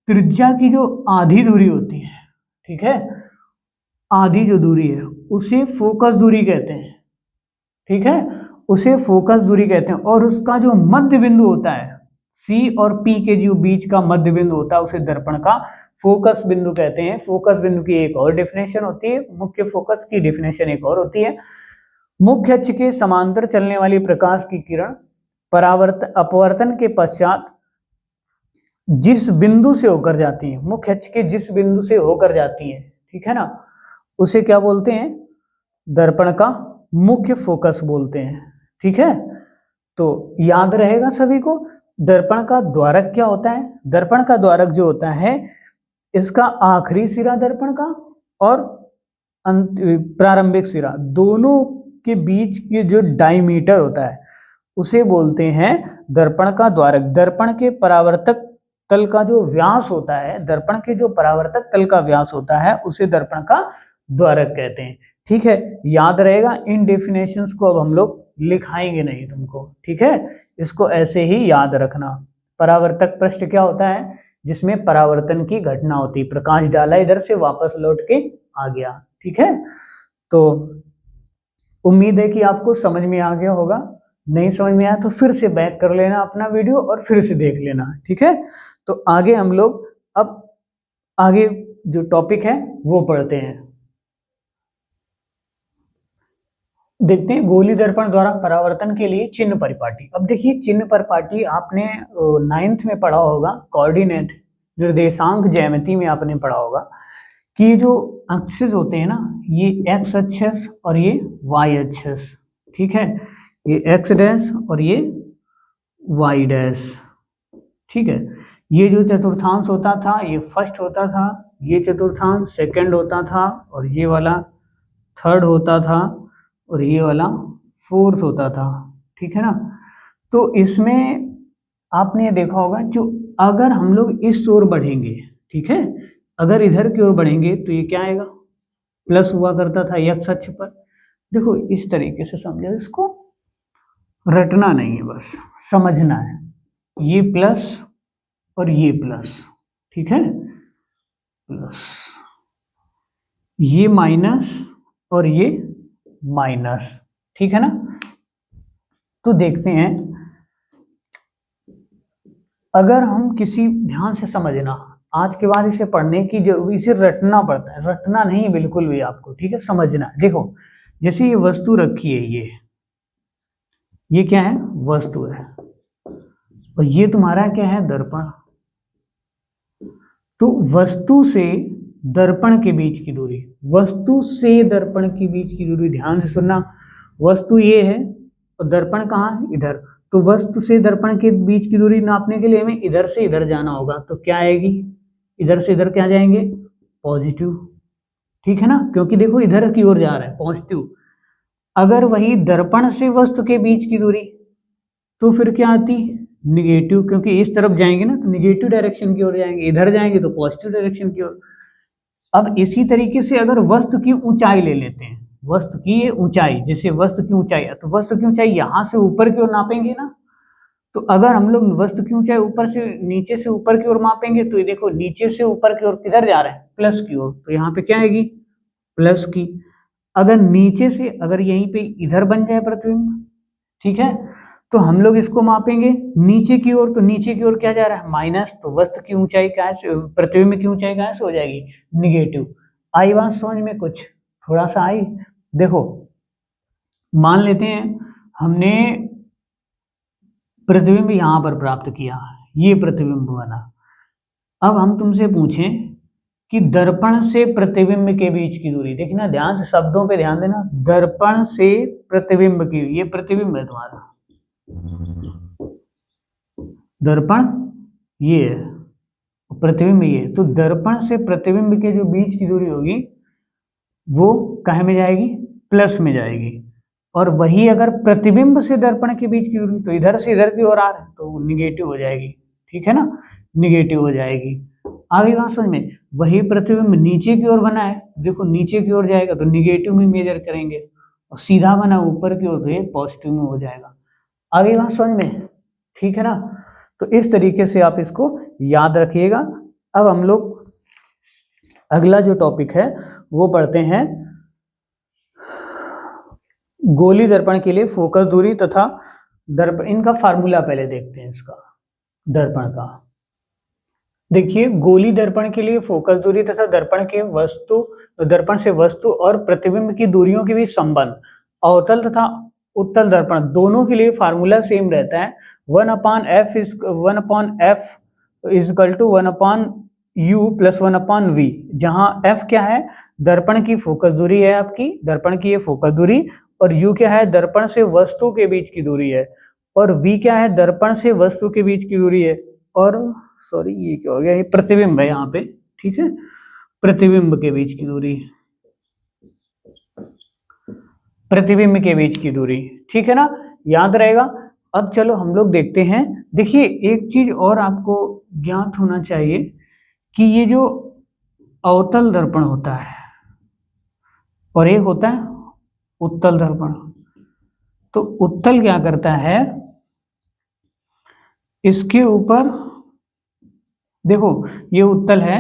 Speaker 1: त्रिज्या की जो आधी दूरी होती है, ठीक है, आधी जो दूरी है उसे फोकस दूरी कहते हैं। ठीक है, उसे फोकस दूरी कहते हैं, और उसका जो मध्य बिंदु होता है, C और P के जो बीच का मध्य बिंदु होता है उसे दर्पण का फोकस बिंदु कहते हैं। फोकस बिंदु की एक और डेफिनेशन होती है, मुख्य फोकस की डेफिनेशन एक और होती है। मुख्य अक्ष के समांतर चलने वाली प्रकाश की किरण अपवर्तन के पश्चात जिस बिंदु से होकर जाती है, मुख्य अक्ष के जिस बिंदु से होकर जाती है, ठीक है ना, उसे क्या बोलते हैं, दर्पण का मुख्य फोकस बोलते हैं। ठीक है, तो याद रहेगा सभी को, दर्पण का द्वारक क्या होता है? दर्पण का द्वारक जो होता है, इसका आखिरी सिरा दर्पण का और प्रारंभिक सिरा, दोनों के बीच के जो डायमीटर होता है उसे बोलते हैं दर्पण का द्वारक। दर्पण के परावर्तक तल का जो व्यास होता है, दर्पण के जो परावर्तक तल का व्यास होता है उसे दर्पण का द्वारक कहते हैं। ठीक है, याद रहेगा। इन डेफिनेशंस को अब हम लोग लिखाएंगे नहीं तुमको, ठीक है, इसको ऐसे ही याद रखना। परावर्तक पृष्ठ क्या होता है? जिसमें परावर्तन की घटना होती है, प्रकाश डाला इधर से वापस लौट के आ गया। ठीक है, तो उम्मीद है कि आपको समझ में आ गया होगा। नहीं समझ में आया तो फिर से बैक कर लेना अपना वीडियो और फिर से देख लेना। ठीक है, तो आगे हम लोग अब आगे जो टॉपिक है वो पढ़ते हैं। देखते हैं गोली दर्पण द्वारा परावर्तन के लिए चिन्ह परिपाटी। अब देखिए चिन्ह परिपाटी आपने 9th में पढ़ा होगा, कोऑर्डिनेट निर्देशांक ज्यामिति में आपने पढ़ा होगा कि जो एक्सिस होते हैं ना, ये एक्स एक्सिस और ये वाई एक्सिस। ठीक है, ये एक्स डैश और ये वाई डैश। ठीक है, ये जो चतुर्थांश होता था ये फर्स्ट होता था, ये चतुर्थांश सेकंड होता था, और ये वाला थर्ड होता था, और ये वाला फोर्थ होता था। ठीक है ना, तो इसमें आपने देखा होगा जो अगर हम लोग इस ओर बढ़ेंगे, ठीक है, अगर इधर की ओर बढ़ेंगे तो ये क्या आएगा? प्लस हुआ करता था एक्स अक्ष पर। देखो इस तरीके से समझो, इसको रटना नहीं है, बस समझना है। ये प्लस और ये प्लस, ठीक है, प्लस, ये माइनस और ये माइनस। ठीक है ना, तो देखते हैं, अगर हम किसी, ध्यान से समझना, आज के बाद इसे पढ़ने की जरूरी, इसे रटना पड़ता है, रटना नहीं बिल्कुल भी आपको। ठीक है, समझना। देखो जैसे ये वस्तु रखी है, ये क्या है? वस्तु है, और ये तुम्हारा क्या है? दर्पण। तो वस्तु से दर्पण के बीच की दूरी, वस्तु से दर्पण के बीच की दूरी, ध्यान से सुनना, वस्तु ये है और दर्पण कहाँ है? इधर। तो वस्तु से दर्पण के बीच की दूरी नापने के लिए हमें इधर से इधर जाना होगा, तो क्या आएगी? इधर से इधर क्या जाएंगे? पॉजिटिव। ठीक है ना, क्योंकि देखो इधर की ओर जा रहा है पॉजिटिव। अगर वही दर्पण से वस्तु के बीच की दूरी, तो फिर क्या आती? निगेटिव, क्योंकि इस तरफ जाएंगे ना तो निगेटिव डायरेक्शन की ओर जाएंगे, इधर जाएंगे तो पॉजिटिव डायरेक्शन की ओर। अब इसी तरीके से अगर वस्तु की ऊंचाई ले लेते हैं, वस्तु की ऊंचाई, जैसे वस्तु की ऊंचाई, तो वस्तु की ऊंचाई यहां से ऊपर की ओर नापेंगे ना, तो अगर हम लोग वस्तु की ऊंचाई ऊपर से नीचे से ऊपर की ओर मापेंगे, तो ये देखो नीचे से ऊपर की ओर किधर जा रहा है? प्लस की ओर, तो यहाँ पे क्या आएगी? प्लस की। अगर नीचे से, अगर यहीं पे इधर बन जाए प्रतिबिंब, ठीक है, तो हम लोग इसको मापेंगे नीचे की ओर, तो नीचे की ओर क्या जा रहा है? माइनस। तो वस्तु की ऊंचाई क्या है? प्रतिबिंब की ऊंचाई क्या हो जाएगी? निगेटिव। आई बात समझ में? कुछ थोड़ा सा आई? देखो मान लेते हैं हमने प्रतिबिंब यहां पर प्राप्त किया, ये प्रतिबिंब बना। अब हम तुमसे पूछें कि दर्पण से प्रतिबिंब के बीच की दूरी, देखना ध्यान से, शब्दों पे ध्यान देना, दर्पण से प्रतिबिंब की, ये प्रतिबिंब है तुम्हारा, दर्पण ये है, प्रतिबिंब ये, तो दर्पण से प्रतिबिंब के जो बीच की दूरी होगी वो कहाँ में जाएगी? प्लस में जाएगी। और वही अगर प्रतिबिंब से दर्पण के बीच की दूरी, तो इधर से इधर की ओर आ रहा है तो निगेटिव हो जाएगी। ठीक है ना, निगेटिव हो जाएगी। आगे बात समझ में? वही प्रतिबिंब नीचे की ओर बना है, देखो नीचे की ओर जाएगा तो निगेटिव में मेजर करेंगे, और सीधा बना ऊपर की ओर तो ये पॉजिटिव में हो जाएगा। आगे बात समझ में? ठीक है ना, तो इस तरीके से आप इसको याद रखिएगा। अब हम लोग अगला जो टॉपिक है वो पढ़ते हैं, गोली दर्पण के लिए फोकस दूरी तथा दर्पण, इनका फार्मूला पहले देखते हैं इसका, दर्पण का। देखिए गोली दर्पण के लिए फोकस दूरी तथा दर्पण के वस्तु, दर्पण से वस्तु और प्रतिबिंब की दूरियों के बीच संबंध, अवतल तथा उत्तल दर्पण दोनों के लिए फार्मूला सेम रहता है, 1/f is 1/f is equal to 1/u plus 1/v, जहां f क्या है? दर्पण की फोकस दूरी है आपकी, दर्पण की ये फोकस दूरी, और u क्या है? दर्पण से वस्तु के बीच की दूरी है, और v क्या है? दर्पण से वस्तु के बीच की दूरी है, और सॉरी ये क्या हो गया? ये प्रतिबिंब है यहाँ पे। ठीक है, प्रतिबिंब के बीच की दूरी, प्रतिबिंब के बीच की दूरी। ठीक है ना, याद रहेगा। अब चलो हम लोग देखते हैं। देखिए एक चीज और आपको ज्ञात होना चाहिए कि ये जो अवतल दर्पण होता है और एक होता है उत्तल दर्पण, तो उत्तल क्या करता है? इसके ऊपर देखो ये उत्तल है,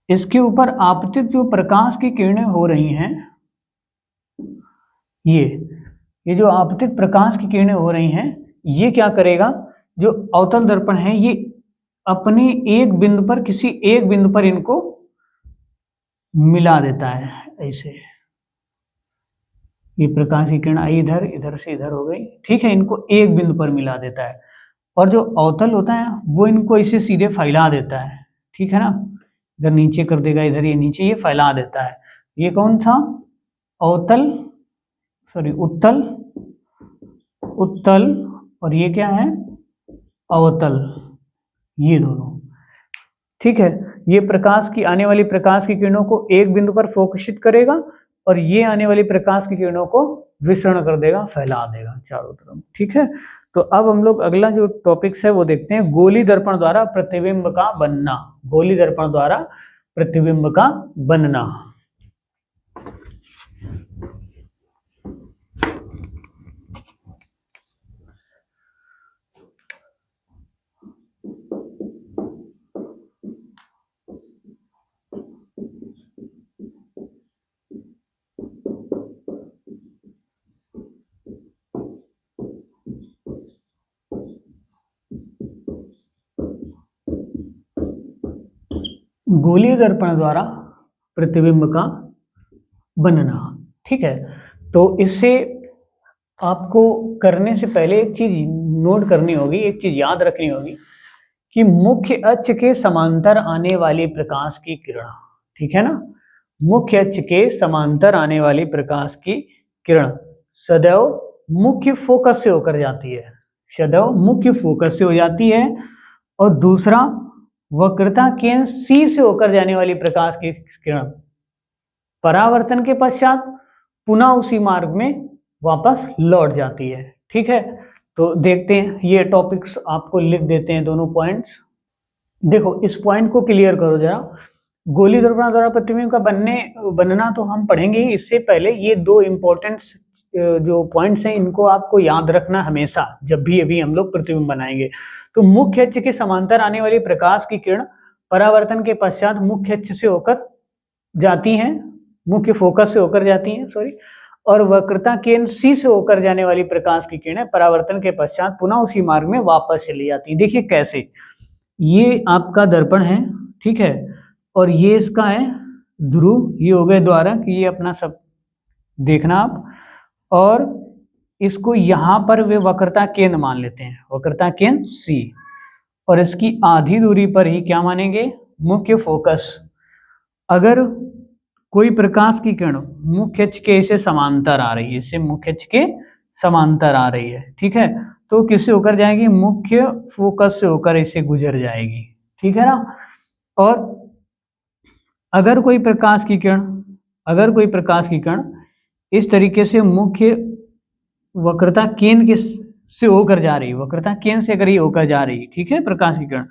Speaker 1: इसके ऊपर आपतित जो प्रकाश की किरणें हो रही हैं, ये जो आपतित प्रकाश की किरणें हो रही हैं, ये क्या करेगा, जो अवतल दर्पण है ये अपने एक बिंदु पर, किसी एक बिंदु पर इनको मिला देता है ऐसे। ये प्रकाश की किरण आई इधर, इधर से इधर हो गई, ठीक है, इनको एक बिंदु पर मिला देता है। और जो अवतल होता है वो इनको इसे सीधे फैला देता है, ठीक है ना, इधर नीचे कर देगा, इधर ये नीचे ये फैला देता है। ये कौन था, अवतल, सॉरी उत्तल, उत्तल, और ये क्या है, अवतल, ये दोनों, ठीक है। ये प्रकाश की आने वाली प्रकाश की किरणों को एक बिंदु पर फोकसित करेगा और ये आने वाली प्रकाश की किरणों को विसरण कर देगा, फैला देगा चारों तरफ, ठीक है। तो अब हम लोग अगला जो टॉपिक्स है वो देखते हैं, गोली दर्पण द्वारा प्रतिबिंब का बनना। गोली दर्पण द्वारा प्रतिबिंब का बनना। गोलीय दर्पण द्वारा प्रतिबिंब का बनना, ठीक है। तो इससे आपको करने से पहले एक चीज नोट करनी होगी, एक चीज याद रखनी होगी कि मुख्य अक्ष के समांतर आने वाली प्रकाश की किरण, ठीक है ना, मुख्य अक्ष के समांतर आने वाली प्रकाश की किरण सदैव मुख्य फोकस से होकर जाती है, सदैव मुख्य फोकस से हो जाती है। और दूसरा, वक्रता केंद्र C से होकर जाने वाली प्रकाश की किरण परावर्तन के पश्चात पुनः उसी मार्ग में वापस लौट जाती है, ठीक है। तो देखते हैं, ये टॉपिक्स आपको लिख देते हैं दोनों पॉइंट्स। देखो इस पॉइंट को क्लियर करो जरा, गोली दर्पण द्वारा प्रतिबिंब का बनना तो हम पढ़ेंगे ही, इससे पहले ये दो इंपॉर्टेंट जो पॉइंट्स हैं इनको आपको याद रखना हमेशा, जब भी अभी हम लोग प्रतिबिंब बनाएंगे। तो मुख्य अक्ष के समांतर आने वाली प्रकाश की किरण परावर्तन के पश्चात मुख्य अक्ष से होकर जाती हैं, मुख्य फोकस से होकर जाती हैं, सॉरी, और वक्रता केंद्र C से होकर जाने वाली प्रकाश की किरणें परावर्तन के पश्चात पुनः उसी मार्ग में वापस चली जाती हैं। देखिए कैसे, ये आपका दर्पण है, ठीक है, और ये इसका है ध्रुव, ये हो गए द्वारा कि ये अपना सब देखना आप, और इसको यहाँ पर वे वक्रता केंद्र मान लेते हैं, वक्रता केंद्र C, और इसकी आधी दूरी पर ही क्या मानेंगे, मुख्य फोकस। अगर कोई प्रकाश की किरण मुख्य अक्ष के इसे समांतर आ रही है, इसे मुख्य अक्ष के समांतर आ रही है, ठीक है, तो किससे होकर जाएगी, मुख्य फोकस से होकर इसे गुजर जाएगी, ठीक है ना। और अगर कोई प्रकाश की किरण इस तरीके से मुख्य वक्रता केंद्र से होकर जा रही, वक्रता केंद्र से अगर ये होकर जा रही, ठीक है, प्रकाश की किरण,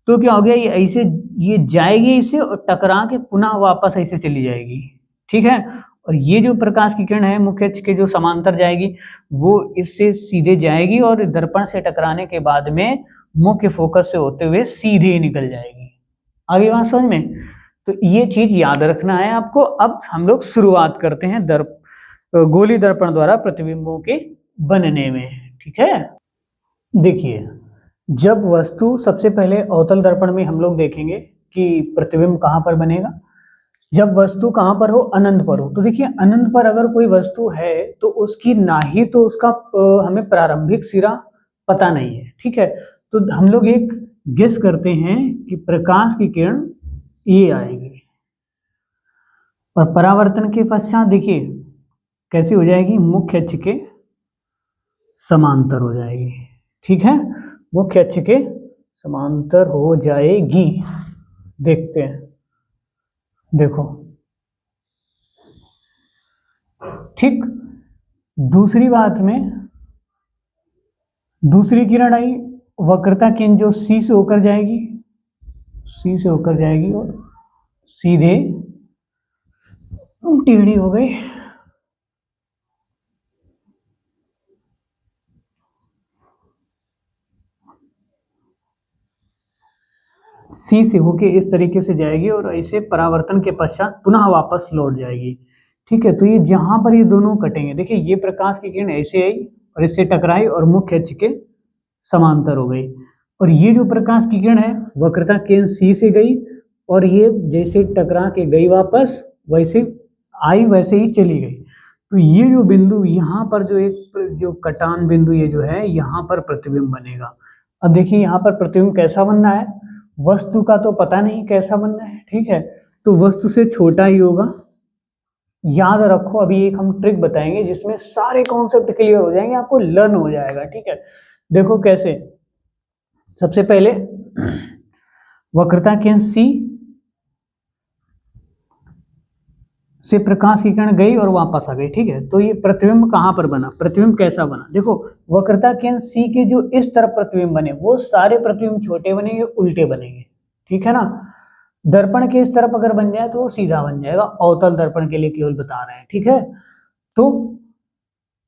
Speaker 1: तो क्या हो गया, ये ऐसे ये जाएगी इसे और टकरा के पुनः वापस ऐसे चली जाएगी, ठीक है। और ये जो प्रकाश की किरण है मुख्य अक्ष के जो समांतर जाएगी वो इससे सीधे जाएगी और दर्पण से टकराने के बाद में मुख्य फोकस से होते हुए सीधे निकल जाएगी। आगे बात समझ में, तो ये चीज याद रखना है आपको। अब हम लोग शुरुआत करते हैं गोली दर्पण द्वारा प्रतिबिंबों के बनने में, ठीक है। देखिए, जब वस्तु, सबसे पहले अवतल दर्पण में हम लोग देखेंगे कि प्रतिबिंब कहाँ पर बनेगा, जब वस्तु कहाँ पर हो, अनंत पर हो। तो देखिए अनंत पर अगर कोई वस्तु है तो उसकी ना ही तो उसका हमें प्रारंभिक सिरा पता नहीं है, ठीक है, तो हम लोग एक गेस करते हैं कि प्रकाश की किरण ये आएगी और परावर्तन के पश्चात देखिए कैसी हो जाएगी, मुख्य अक्ष के समांतर हो जाएगी, ठीक है, मुख्य अक्ष के समांतर हो जाएगी। देखते हैं, देखो, ठीक। दूसरी बात में, दूसरी किरण आई, वक्रता केंद्र जो C से होकर जाएगी, C से होकर जाएगी और सीधे टेढ़ी हो गई। सी से होके इस तरीके से जाएगी और ऐसे परावर्तन के पश्चात पुनः वापस लौट जाएगी। ठीक है, तो ये जहां पर ये दोनों कटेंगे, देखिए ये प्रकाश की किरण ऐसे आई और इससे टकराई और मुख्य अक्ष के समांतर हो गई, और ये जो प्रकाश की किरण है वक्रता केंद्र सी से गई और ये जैसे टकरा के गई वापस, वैसे आई वैसे ही चली गई। तो ये जो बिंदु यहाँ पर जो एक जो कटान बिंदु ये जो है यहाँ पर प्रतिबिंब बनेगा। अब देखिए यहाँ पर प्रतिबिंब कैसा बनना है, वस्तु का तो पता नहीं कैसा बनना है, ठीक है, तो वस्तु से छोटा ही होगा। याद रखो, अभी एक हम ट्रिक बताएंगे जिसमें सारे कॉन्सेप्ट क्लियर हो जाएंगे, आपको लर्न हो जाएगा। ठीक है, देखो कैसे। सबसे पहले वक्रता केंद्र सी से प्रकाश की किरण गई और वापस आ गई। ठीक है, तो ये प्रतिबिंब कहां पर बना, प्रतिबिंब कैसा बना, देखो वक्रता केंद्र सी के जो इस तरफ प्रतिबिंब बने वो सारे प्रतिबिंब छोटे बनेंगे, उल्टे बनेंगे। ठीक है ना, दर्पण के इस तरफ अगर बन जाए तो वो सीधा बन जाएगा, अवतल दर्पण के लिए केवल बता रहे हैं। ठीक है, तो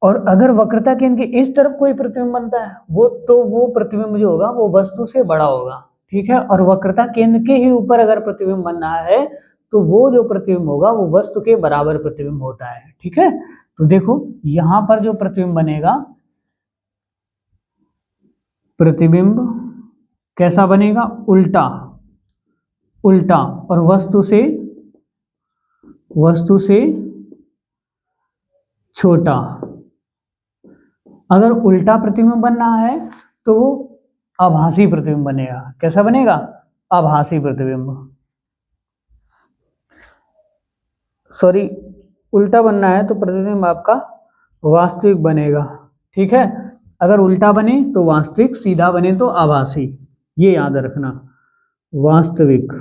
Speaker 1: और अगर वक्रता केंद्र के इस तरफ कोई प्रतिबिंब बनता है वो प्रतिबिंब जो होगा वो वस्तु से बड़ा होगा। ठीक है, और वक्रता केंद्र के ही ऊपर अगर प्रतिबिंब बन रहा है तो वो जो प्रतिबिंब होगा वो वस्तु के बराबर प्रतिबिंब होता है। ठीक है, तो देखो यहां पर जो प्रतिबिंब बनेगा, प्रतिबिंब कैसा बनेगा, उल्टा, उल्टा, और वस्तु से छोटा। अगर उल्टा प्रतिबिंब बन रहा है तो वो आभासी प्रतिबिंब बनेगा। कैसा बनेगा, आभासी प्रतिबिंब, सॉरी, उल्टा बनना है तो प्रतिबिंब आपका वास्तविक बनेगा। ठीक है, अगर उल्टा बने तो वास्तविक, सीधा बने तो आभासी, ये याद रखना, वास्तविक,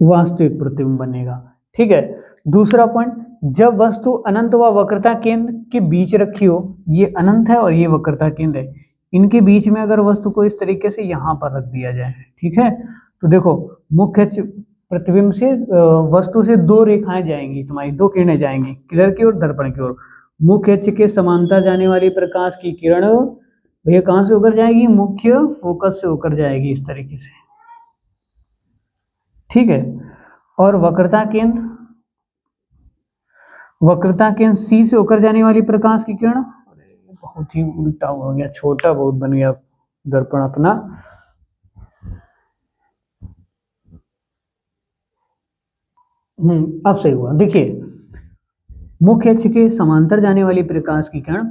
Speaker 1: वास्तविक प्रतिबिंब बनेगा। ठीक है, दूसरा पॉइंट, जब वस्तु अनंत व वक्रता केंद्र के बीच रखी हो, ये अनंत है और ये वक्रता केंद्र है, इनके बीच में अगर वस्तु को इस तरीके से यहां पर रख दिया जाए, ठीक है, तो देखो मुख्य प्रतिबिंब से वस्तु से दो रेखाएं जाएंगी, तुम्हारी दो किरणें जाएंगी, किधर की ओर, दर्पण की ओर। मुख्य अक्ष के समांतर जाने वाली प्रकाश की किरण भैया कहां से होकर जाएगी, मुख्य फोकस से होकर जाएगी इस तरीके से। ठीक है, और वक्रता केंद्र सी से होकर जाने वाली प्रकाश की किरण, बहुत ही उल्टा हो गया, छोटा बहुत बन गया दर्पण अपना। अब सही हुआ। देखिए मुख्य अक्ष के समांतर जाने वाली प्रकाश की किरण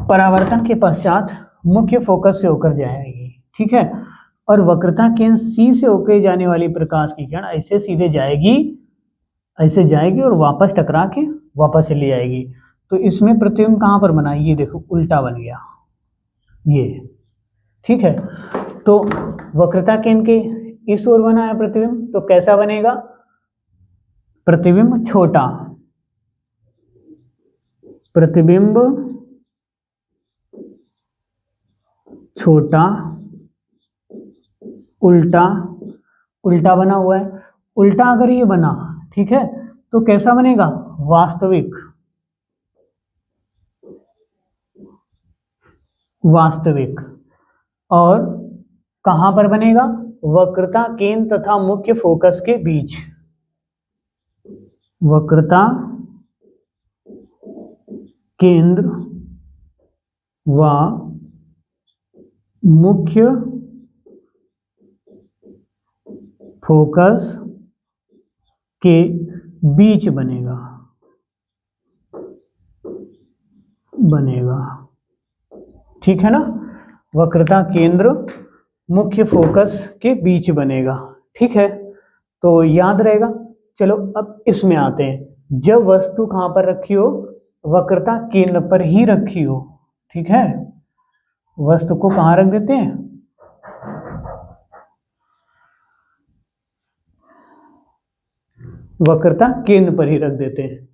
Speaker 1: परावर्तन के पश्चात मुख्य फोकस से होकर जाएगी। ठीक है, और वक्रता केंद्र सी से होकर जाने वाली प्रकाश की किरण ऐसे सीधे जाएगी, ऐसे जाएगी और वापस टकरा के वापस चली जाएगी। तो इसमें प्रतिबिंब कहां पर बना, ये देखो उल्टा बन गया ये। ठीक है, तो वक्रता केंद्र के इस ओर बना है प्रतिबिंब, तो कैसा बनेगा, प्रतिबिंब छोटा, प्रतिबिंब छोटा, उल्टा, उल्टा बना हुआ है। उल्टा अगर ये बना, ठीक है, तो कैसा बनेगा, वास्तविक, वास्तविक। और कहां पर बनेगा, वक्रता केंद्र तथा मुख्य फोकस के बीच, वक्रता केंद्र व मुख्य फोकस के बीच बनेगा, बनेगा। ठीक है ना, वक्रता केंद्र मुख्य फोकस के बीच बनेगा। ठीक है, तो याद रहेगा। चलो अब इसमें आते हैं, जब वस्तु कहां पर रखी हो, वक्रता केंद्र पर ही रखी हो। ठीक है, वस्तु को कहां रख देते हैं, वक्रता केंद्र पर ही रख देते हैं।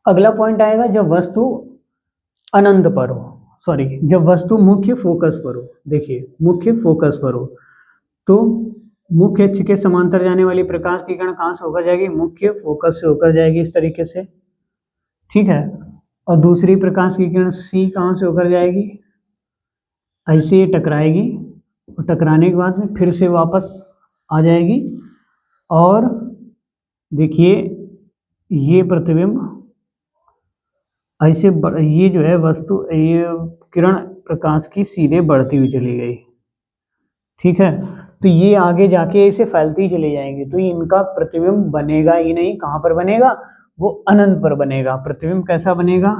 Speaker 1: अगला पॉइंट आएगा जब वस्तु अनंत पर हो, सॉरी जब वस्तु मुख्य फोकस पर हो। देखिए मुख्य फोकस पर हो तो मुख्य अक्ष के समांतर जाने वाली प्रकाश की किरण कहाँ से होकर जाएगी, मुख्य फोकस से होकर जाएगी इस तरीके से, ठीक है। और दूसरी प्रकाश की किरण सी कहाँ से होकर जाएगी, ऐसे ही टकराएगी और टकराने के बाद में फिर से वापस आ जाएगी। और देखिए ये प्रतिबिंब ऐसे ये जो है वस्तु, ये किरण प्रकाश की सीधे बढ़ती हुई चली गई, ठीक है। तो ये आगे जाके इसे फैलती चली जाएंगी, तो इनका प्रतिबिंब बनेगा ही नहीं। कहाँ पर बनेगा, वो अनंत पर बनेगा। प्रतिबिंब कैसा बनेगा,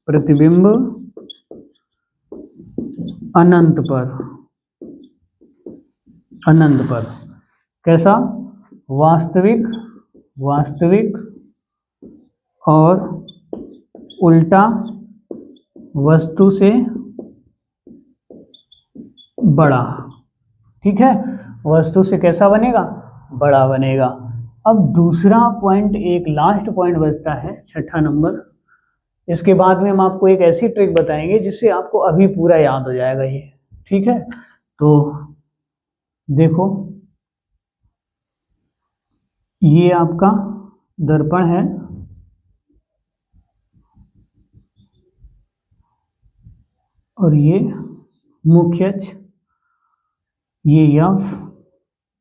Speaker 1: प्रतिबिंब अनंत पर, अनंत पर कैसा, वास्तविक, वास्तविक और उल्टा वस्तु से बड़ा, ठीक है। वस्तु से कैसा बनेगा, बड़ा बनेगा। अब दूसरा पॉइंट, एक लास्ट पॉइंट बचता है, छठा नंबर। इसके बाद में हम आपको एक ऐसी ट्रिक बताएंगे जिससे आपको अभी पूरा याद हो जाएगा ये, ठीक है। तो देखो ये आपका दर्पण है और ये मुख्य अक्ष, ये F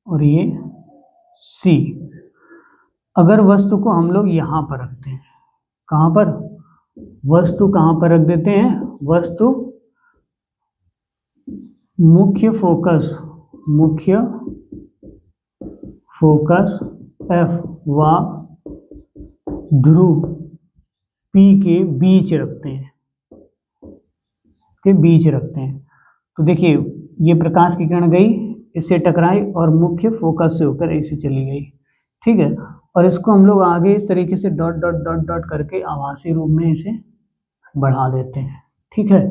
Speaker 1: और ये C। अगर वस्तु को हम लोग यहाँ पर रखते हैं, कहाँ पर, वस्तु कहाँ पर रख देते हैं, वस्तु मुख्य फोकस, मुख्य फोकस F व ध्रुव P के बीच रखते हैं, के बीच रखते हैं। तो देखिए ये प्रकाश की किरण गई, इससे टकराई और मुख्य फोकस से होकर ऐसे चली गई, ठीक है। और इसको हम लोग आगे इस तरीके से डॉट डॉट डॉट डॉट करके आभासी रूप में इसे बढ़ा देते हैं, ठीक है।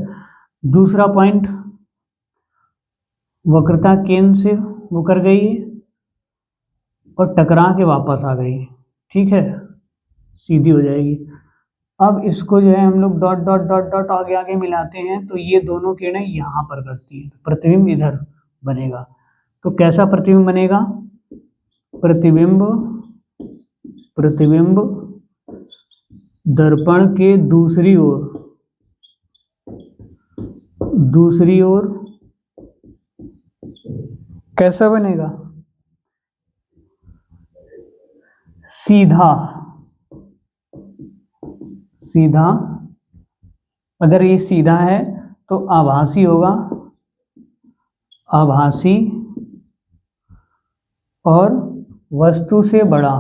Speaker 1: दूसरा पॉइंट, वक्रता केंद्र से होकर गई और टकरा के वापस आ गई, ठीक है, सीधी हो जाएगी। अब इसको जो है हम लोग डॉट डॉट डॉट डॉट आगे आगे मिलाते हैं तो ये दोनों किरणें यहाँ पर करती हैं, प्रतिबिंब इधर बनेगा। तो कैसा प्रतिबिंब बनेगा, प्रतिबिंब, प्रतिबिंब दर्पण के दूसरी ओर, दूसरी ओर कैसा बनेगा, सीधा, सीधा। अगर ये सीधा है तो आभासी होगा, आभासी और वस्तु से बड़ा,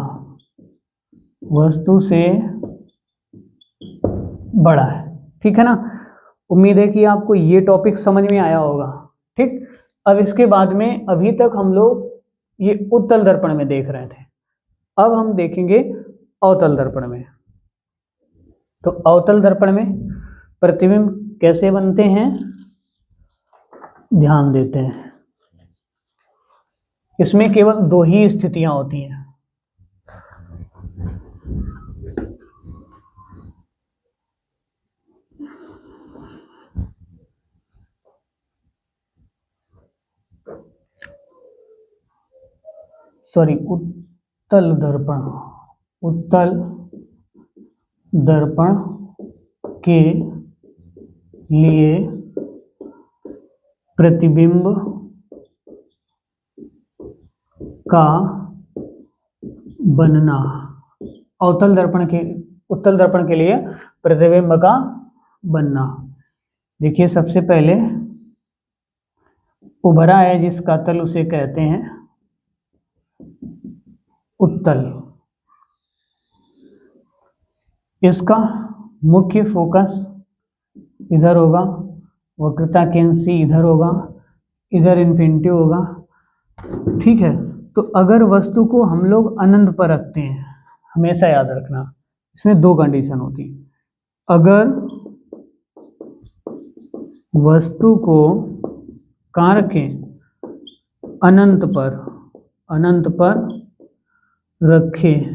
Speaker 1: वस्तु से बड़ा है, ठीक है ना। उम्मीद है कि आपको ये टॉपिक समझ में आया होगा, ठीक। अब इसके बाद में अभी तक हम लोग ये उत्तल दर्पण में देख रहे थे, अब हम देखेंगे अवतल दर्पण में। तो अवतल दर्पण में प्रतिबिंब कैसे बनते हैं, ध्यान देते हैं। इसमें केवल दो ही स्थितियां होती हैं, सॉरी उत्तल दर्पण, उत्तल दर्पण के लिए प्रतिबिंब का बनना, अवतल दर्पण के, उत्तल दर्पण के लिए प्रतिबिंब का बनना। देखिए सबसे पहले उभरा है जिसका तल, उसे कहते हैं उत्तल। इसका मुख्य फोकस इधर होगा, वक्रता केंद्र सी इधर होगा, इधर इन्फिनिटी होगा, ठीक है। तो अगर वस्तु को हम लोग अनंत पर रखते हैं, हमेशा याद रखना इसमें दो कंडीशन होती है। अगर वस्तु को कहाँ रखें, अनंत पर, अनंत पर रखें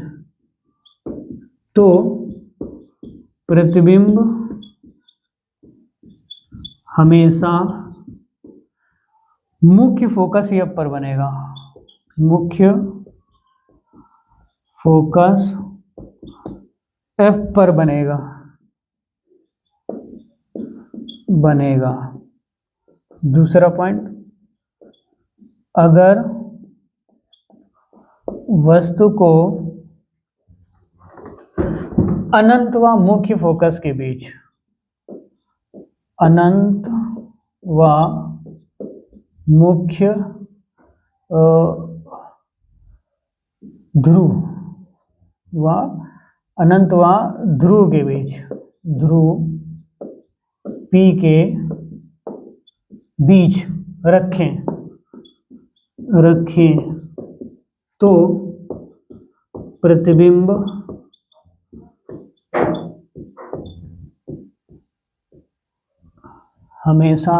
Speaker 1: तो प्रतिबिंब हमेशा मुख्य फोकस एफ पर बनेगा, मुख्य फोकस एफ पर बनेगा। दूसरा पॉइंट, अगर वस्तु को अनंत व मुख्य फोकस के बीच, अनंत व मुख्य ध्रुव व अनंत व ध्रुव के बीच, ध्रुव P के बीच रखें तो प्रतिबिंब हमेशा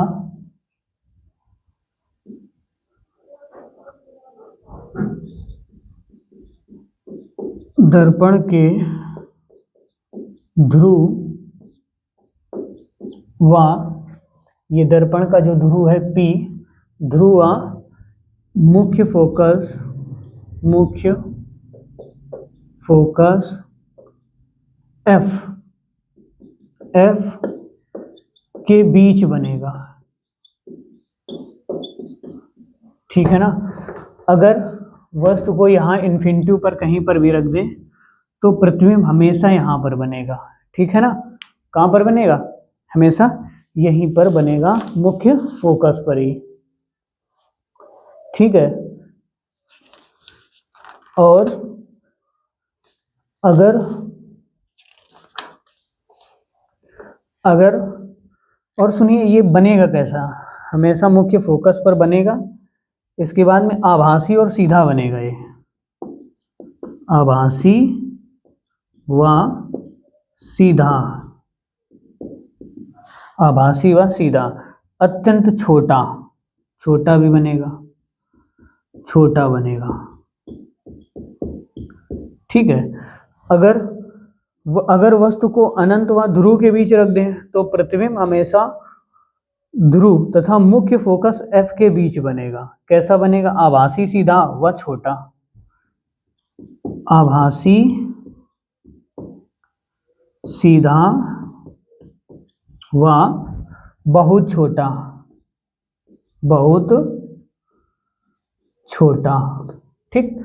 Speaker 1: दर्पण के ध्रुव व, ये दर्पण का जो ध्रुव है P, ध्रुव मुख्य फोकस F के बीच बनेगा। ठीक है ना। अगर वस्तु को यहाँ इन्फिनिटी पर कहीं पर भी रख दे तो प्रतिबिंब हमेशा यहाँ पर बनेगा। ठीक है ना। कहाँ पर बनेगा? हमेशा यहीं पर बनेगा, मुख्य फोकस पर ही। ठीक है। और अगर और सुनिए, ये बनेगा कैसा? हमेशा मुख्य फोकस पर बनेगा, इसके बाद में आभासी और सीधा बनेगा। ये आभासी व सीधा, आभासी व सीधा। अत्यंत छोटा भी बनेगा, छोटा बनेगा। ठीक है। अगर वस्तु को अनंत व ध्रुव के बीच रख दें तो प्रतिबिंब हमेशा ध्रुव तथा मुख्य फोकस F के बीच बनेगा। कैसा बनेगा? आभासी, सीधा व छोटा। आभासी, सीधा व बहुत छोटा। ठीक।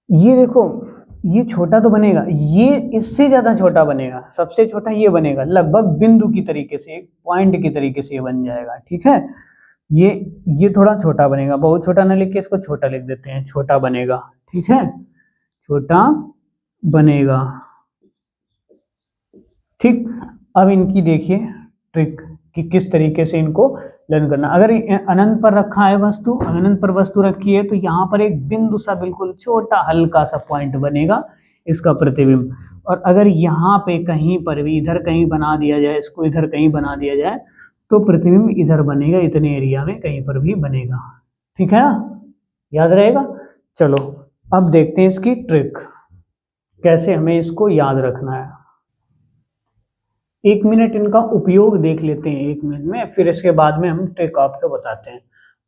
Speaker 1: ये देखो, ये छोटा तो बनेगा, ये इससे ज्यादा छोटा बनेगा। सबसे छोटा ये बनेगा, लगभग बिंदु की तरीके से, एक पॉइंट की तरीके से ये बन जाएगा। ठीक है। ये थोड़ा छोटा बनेगा, बहुत छोटा ना लिख के इसको छोटा लिख देते हैं, छोटा बनेगा। ठीक है, छोटा बनेगा। ठीक। अब इनकी देखिए ट्रिक कि किस तरीके से इनको लर्न करना। अगर अनंत पर रखा है वस्तु, अनंत पर वस्तु रखी है तो यहाँ पर एक बिंदु सा बिल्कुल छोटा हल्का सा पॉइंट बनेगा, इसका प्रतिबिंब। और अगर यहाँ पे कहीं पर भी इधर कहीं बना दिया जाए, इसको इधर कहीं बना दिया जाए तो प्रतिबिंब इधर बनेगा, इतने एरिया में कहीं पर भी बनेगा। ठीक है ना, याद रहेगा। चलो अब देखते हैं इसकी ट्रिक, कैसे हमें इसको याद रखना है। 1 मिनट इनका उपयोग देख लेते हैं, 1 मिनट में, फिर इसके बाद में हम ट्रिक आपको बताते हैं।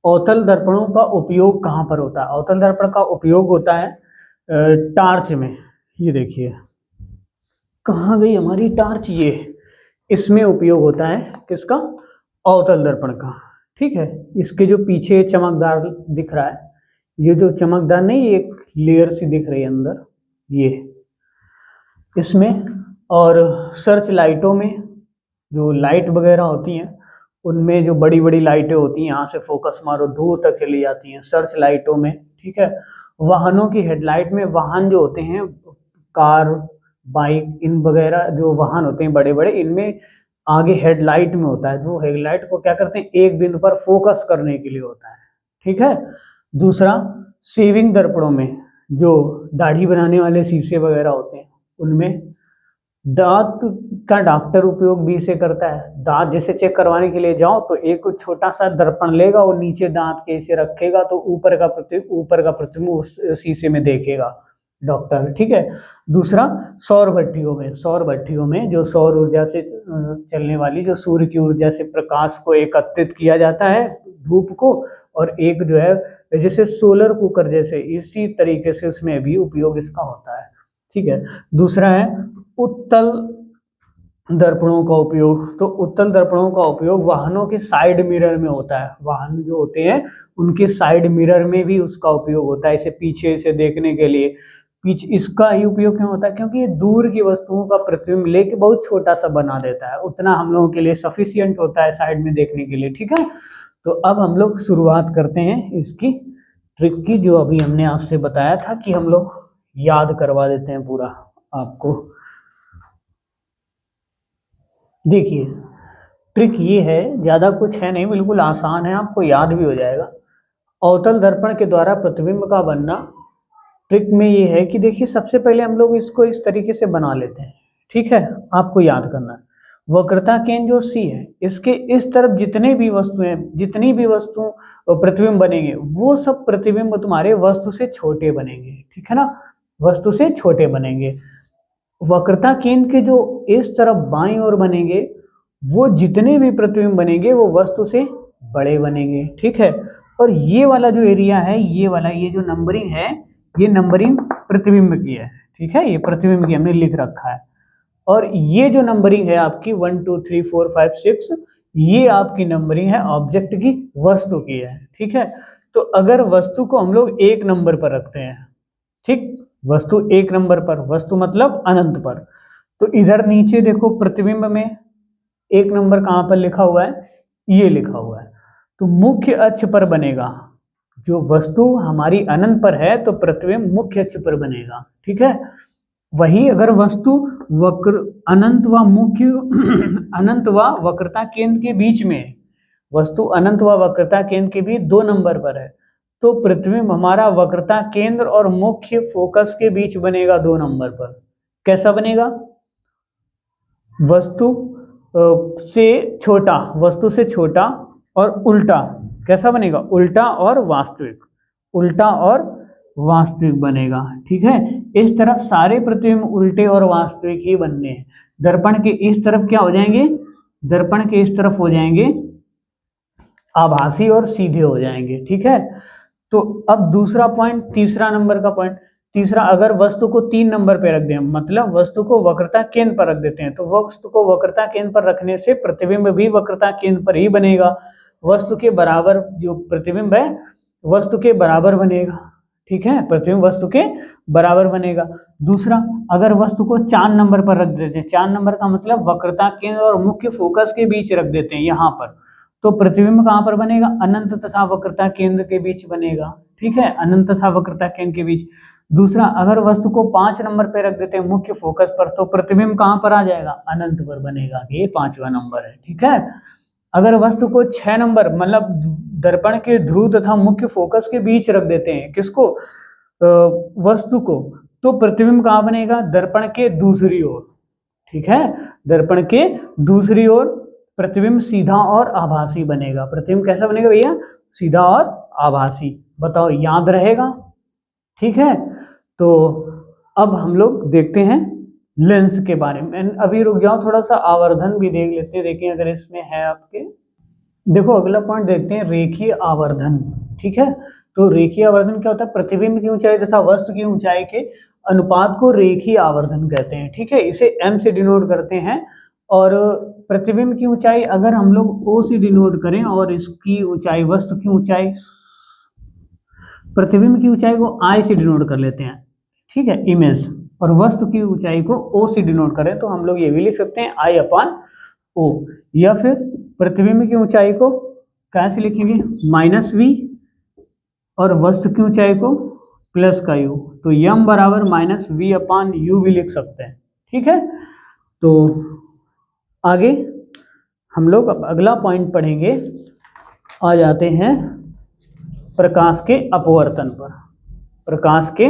Speaker 1: अवतल दर्पणों का उपयोग कहाँ पर होता है? अवतल दर्पण का उपयोग होता है टार्च में। ये देखिए कहाँ गई हमारी टार्च, ये इसमें उपयोग होता है किसका? अवतल दर्पण का। ठीक है। इसके जो पीछे चमकदार दिख रहा है, ये जो चमकदार नहीं, एक लेयर सी दिख रही है अंदर, ये इसमें। और सर्च लाइटों में जो लाइट वगैरह होती हैं, उनमें जो बड़ी बड़ी लाइटें होती हैं, यहाँ से फोकस मारो दूर तक चली जाती हैं सर्च लाइटों में। ठीक है। वाहनों की हेडलाइट में, वाहन जो होते हैं कार, बाइक, इन वगैरह जो वाहन होते हैं बड़े बड़े, इनमें आगे हेडलाइट में होता है, जो हेडलाइट को क्या करते हैं, एक बिंदु पर फोकस करने के लिए होता है। ठीक है। दूसरा, शेविंग दर्पणों में जो दाढ़ी बनाने वाले शीशे वगैरह होते हैं, उनमें दांत का डॉक्टर उपयोग भी इसे करता है। दांत जैसे चेक करवाने के लिए जाओ तो एक छोटा सा दर्पण लेगा और नीचे दांत के इसे रखेगा तो ऊपर का प्रतिबिंब उस शीशे में देखेगा। डॉक्टर, ठीक है। दूसरा, सौर भट्टियों में जो सौर ऊर्जा से चलने वाली, जो सूर्य की ऊर्जा से प्रकाश को एकत्रित किया जाता है, धूप को, और एक जो है जैसे सोलर कुकर जैसे, इसी तरीके से उसमें भी उपयोग इसका होता है, ठीक है। दूसरा है उत्तल दर्पणों का उपयोग। तो उत्तल दर्पणों का उपयोग वाहनों के साइड मिरर में होता है। वाहन जो होते हैं उनके साइड मिरर में भी उसका उपयोग होता है, इसे पीछे से देखने के लिए। इसका ही उपयोग क्यों होता है? क्योंकि ये दूर की वस्तुओं का प्रतिबिंब लेके बहुत छोटा सा बना देता है, उतना हम लोगों के लिए सफिशियंट होता है साइड में देखने के लिए, ठीक है। तो अब हम लोग शुरुआत करते हैं इसकी ट्रिक की, जो अभी हमने आपसे बताया था कि हम लोग याद करवा देते हैं पूरा आपको। देखिए, ट्रिक ये है, ज्यादा कुछ है नहीं, बिल्कुल आसान है, आपको याद भी हो जाएगा। अवतल दर्पण के द्वारा प्रतिबिंब का बनना। ट्रिक में ये है कि देखिए, सबसे पहले हम लोग इसको इस तरीके से बना लेते हैं, ठीक है। आपको याद करना है, वक्रता केंद्र जो सी है, इसके इस तरफ जितनी भी वस्तु प्रतिबिंब बनेंगे, वो सब प्रतिबिंब तुम्हारे वस्तु से छोटे बनेंगे, ठीक है ना, वस्तु से छोटे बनेंगे। वक्रता केंद्र के जो इस तरफ बाईं ओर बनेंगे, वो जितने भी प्रतिबिंब बनेंगे वो वस्तु से बड़े बनेंगे, ठीक है। और ये वाला जो एरिया है, ये जो नंबरिंग है, ये नंबरिंग प्रतिबिंब की है, ठीक है, ये प्रतिबिंब की हमने लिख रखा है। और ये जो नंबरिंग है आपकी 1 2 3 4 5 6, ये आपकी नंबरिंग है ऑब्जेक्ट की, वस्तु की है, ठीक है। तो अगर वस्तु को हम लोग एक नंबर पर रखते हैं, ठीक, वस्तु एक नंबर पर, वस्तु मतलब अनंत पर, तो इधर नीचे देखो प्रतिबिंब में एक नंबर कहां पर लिखा हुआ है? ये लिखा हुआ है। तो मुख्य अक्ष पर बनेगा, जो वस्तु हमारी अनंत पर है तो प्रतिबिंब मुख्य अक्ष पर बनेगा, ठीक है। वही अगर वस्तु वक्र अनंत व मुख्य अनंत व वक्रता केंद्र के बीच में, वस्तु अनंत व वक्रता केंद्र के बीच 2 नंबर पर है, तो प्रतिबिंब हमारा वक्रता केंद्र और मुख्य फोकस के बीच बनेगा 2 नंबर पर। कैसा बनेगा? वस्तु वस्तु से छोटा और उल्टा। कैसा बनेगा? उल्टा और वास्तविक, उल्टा और वास्तविक बनेगा, ठीक है। इस तरफ सारे प्रतिबिंब उल्टे और वास्तविक ही बनने हैं। दर्पण के इस तरफ क्या हो जाएंगे? दर्पण के इस तरफ हो जाएंगे आभासी और सीधे हो जाएंगे, ठीक है। तो अब दूसरा पॉइंट, तीसरा नंबर का पॉइंट, तीसरा, अगर वस्तु को 3 नंबर पे रख दें, मतलब वस्तु को वक्रता केंद्र पर रख देते हैं, तो वस्तु को वक्रता केंद्र पर रखने से प्रतिबिंब भी वक्रता केंद्र पर ही बनेगा। वस्तु के बराबर जो प्रतिबिंब है, वस्तु के बराबर बनेगा, ठीक है, प्रतिबिंब वस्तु के बराबर बनेगा। दूसरा, अगर वस्तु को 4 नंबर पर रख देते हैं, 4 नंबर का मतलब वक्रता केंद्र और मुख्य फोकस के बीच रख देते हैं यहाँ पर, तो प्रतिबिंब कहां पर बनेगा? अनंत तथा वक्रता केंद्र के बीच बनेगा, ठीक है, अनंत तथा वक्रता केंद्र के बीच। दूसरा, अगर वस्तु को 5 नंबर पे रख देते हैं मुख्य फोकस पर, तो प्रतिबिंब कहां पर आ जाएगा? अनंत पर बनेगा, ये 5वां नंबर है, ठीक है। अगर वस्तु को 6 नंबर मतलब दर्पण के ध्रुव तथा मुख्य फोकस के बीच रख देते हैं, किसको? वस्तु को, तो प्रतिबिंब कहां बनेगा? दर्पण के दूसरी ओर, ठीक है, दर्पण के दूसरी ओर प्रतिबिंब सीधा और आभासी बनेगा। प्रतिबिंब कैसा बनेगा भैया? सीधा और आभासी। बताओ, याद रहेगा? ठीक है। तो अब हम लोग देखते हैं लेंस के बारे में। अभी रुक जाओ, थोड़ा सा आवर्धन भी देख लेते हैं, देखिए अगर इसमें है आपके। देखो, अगला पॉइंट देखते हैं, रेखीय आवर्धन, ठीक है। तो रेखीय आवर्धन क्या होता है? प्रतिबिंब की ऊंचाई तथा वस्तु की ऊंचाई के अनुपात को रेखीय आवर्धन कहते हैं, ठीक है। इसे m से डिनोट करते हैं। और प्रतिबिंब की ऊंचाई अगर हम लोग o से डिनोट करें, और इसकी ऊंचाई, वस्तु की ऊंचाई, प्रतिबिंब की ऊंचाई को I से डिनोट कर लेते हैं, ठीक है, इमेज, और वस्तु की ऊंचाई को O से डिनोट करें, तो हम लोग ये भी लिख सकते हैं I/O। या फिर प्रतिबिंब की ऊंचाई को कैसे लिखेंगे? -v, और वस्तु की ऊंचाई को प्लस का u, तो m बराबर -v/u भी लिख सकते हैं, ठीक है। तो आगे हम लोग अब अगला पॉइंट पढ़ेंगे, आ जाते हैं प्रकाश के अपवर्तन पर। प्रकाश के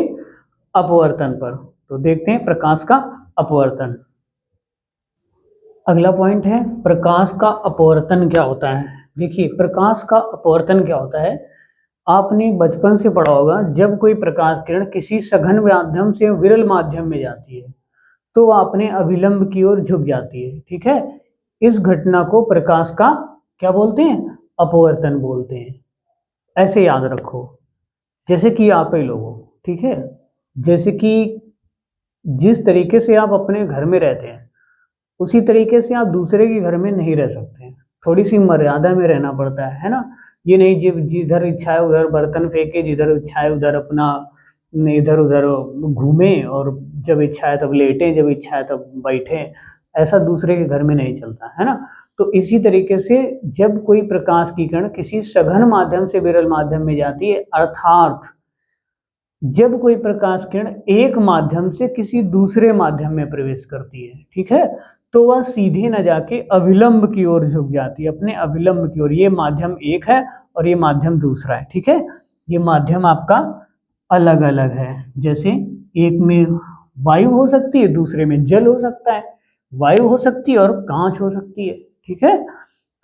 Speaker 1: अपवर्तन पर, तो देखते हैं प्रकाश का अपवर्तन। अगला पॉइंट है प्रकाश का अपवर्तन क्या होता है। देखिए, प्रकाश का अपवर्तन क्या होता है? आपने बचपन से पढ़ा होगा, जब कोई प्रकाश किरण किसी सघन माध्यम से विरल माध्यम में जाती है तो वह अपने अभिलंब की ओर झुक जाती है। ठीक है, इस घटना को प्रकाश का क्या बोलते हैं? अपवर्तन बोलते हैं। ऐसे याद रखो, जैसे कि आप ही लोगों, ठीक है, जैसे कि जिस तरीके से आप अपने घर में रहते हैं उसी तरीके से आप दूसरे के घर में नहीं रह सकते हैं। थोड़ी सी मर्यादा में रहना पड़ता है ना। ये नहीं जिधर इच्छा है उधर बर्तन फेंके, जिधर इच्छा है उधर अपना इधर उधर घूमे, और जब इच्छा है तब लेटे, जब इच्छा है तब बैठे। ऐसा दूसरे के घर में नहीं चलता है ना। तो इसी तरीके से जब कोई प्रकाश की किरण किसी सघन माध्यम से विरल माध्यम में जाती है, अर्थात जब कोई प्रकाश किरण एक माध्यम से किसी दूसरे माध्यम में प्रवेश करती है, ठीक है, तो वह सीधे न जाके अभिलंब की ओर झुक जाती है, अपने अभिलंब की ओर। ये माध्यम एक है और ये माध्यम दूसरा है, ठीक है। ये माध्यम आपका अलग अलग है। जैसे एक में वायु हो सकती है, दूसरे में जल हो सकता है। वायु हो सकती है और कांच हो सकती है, ठीक है।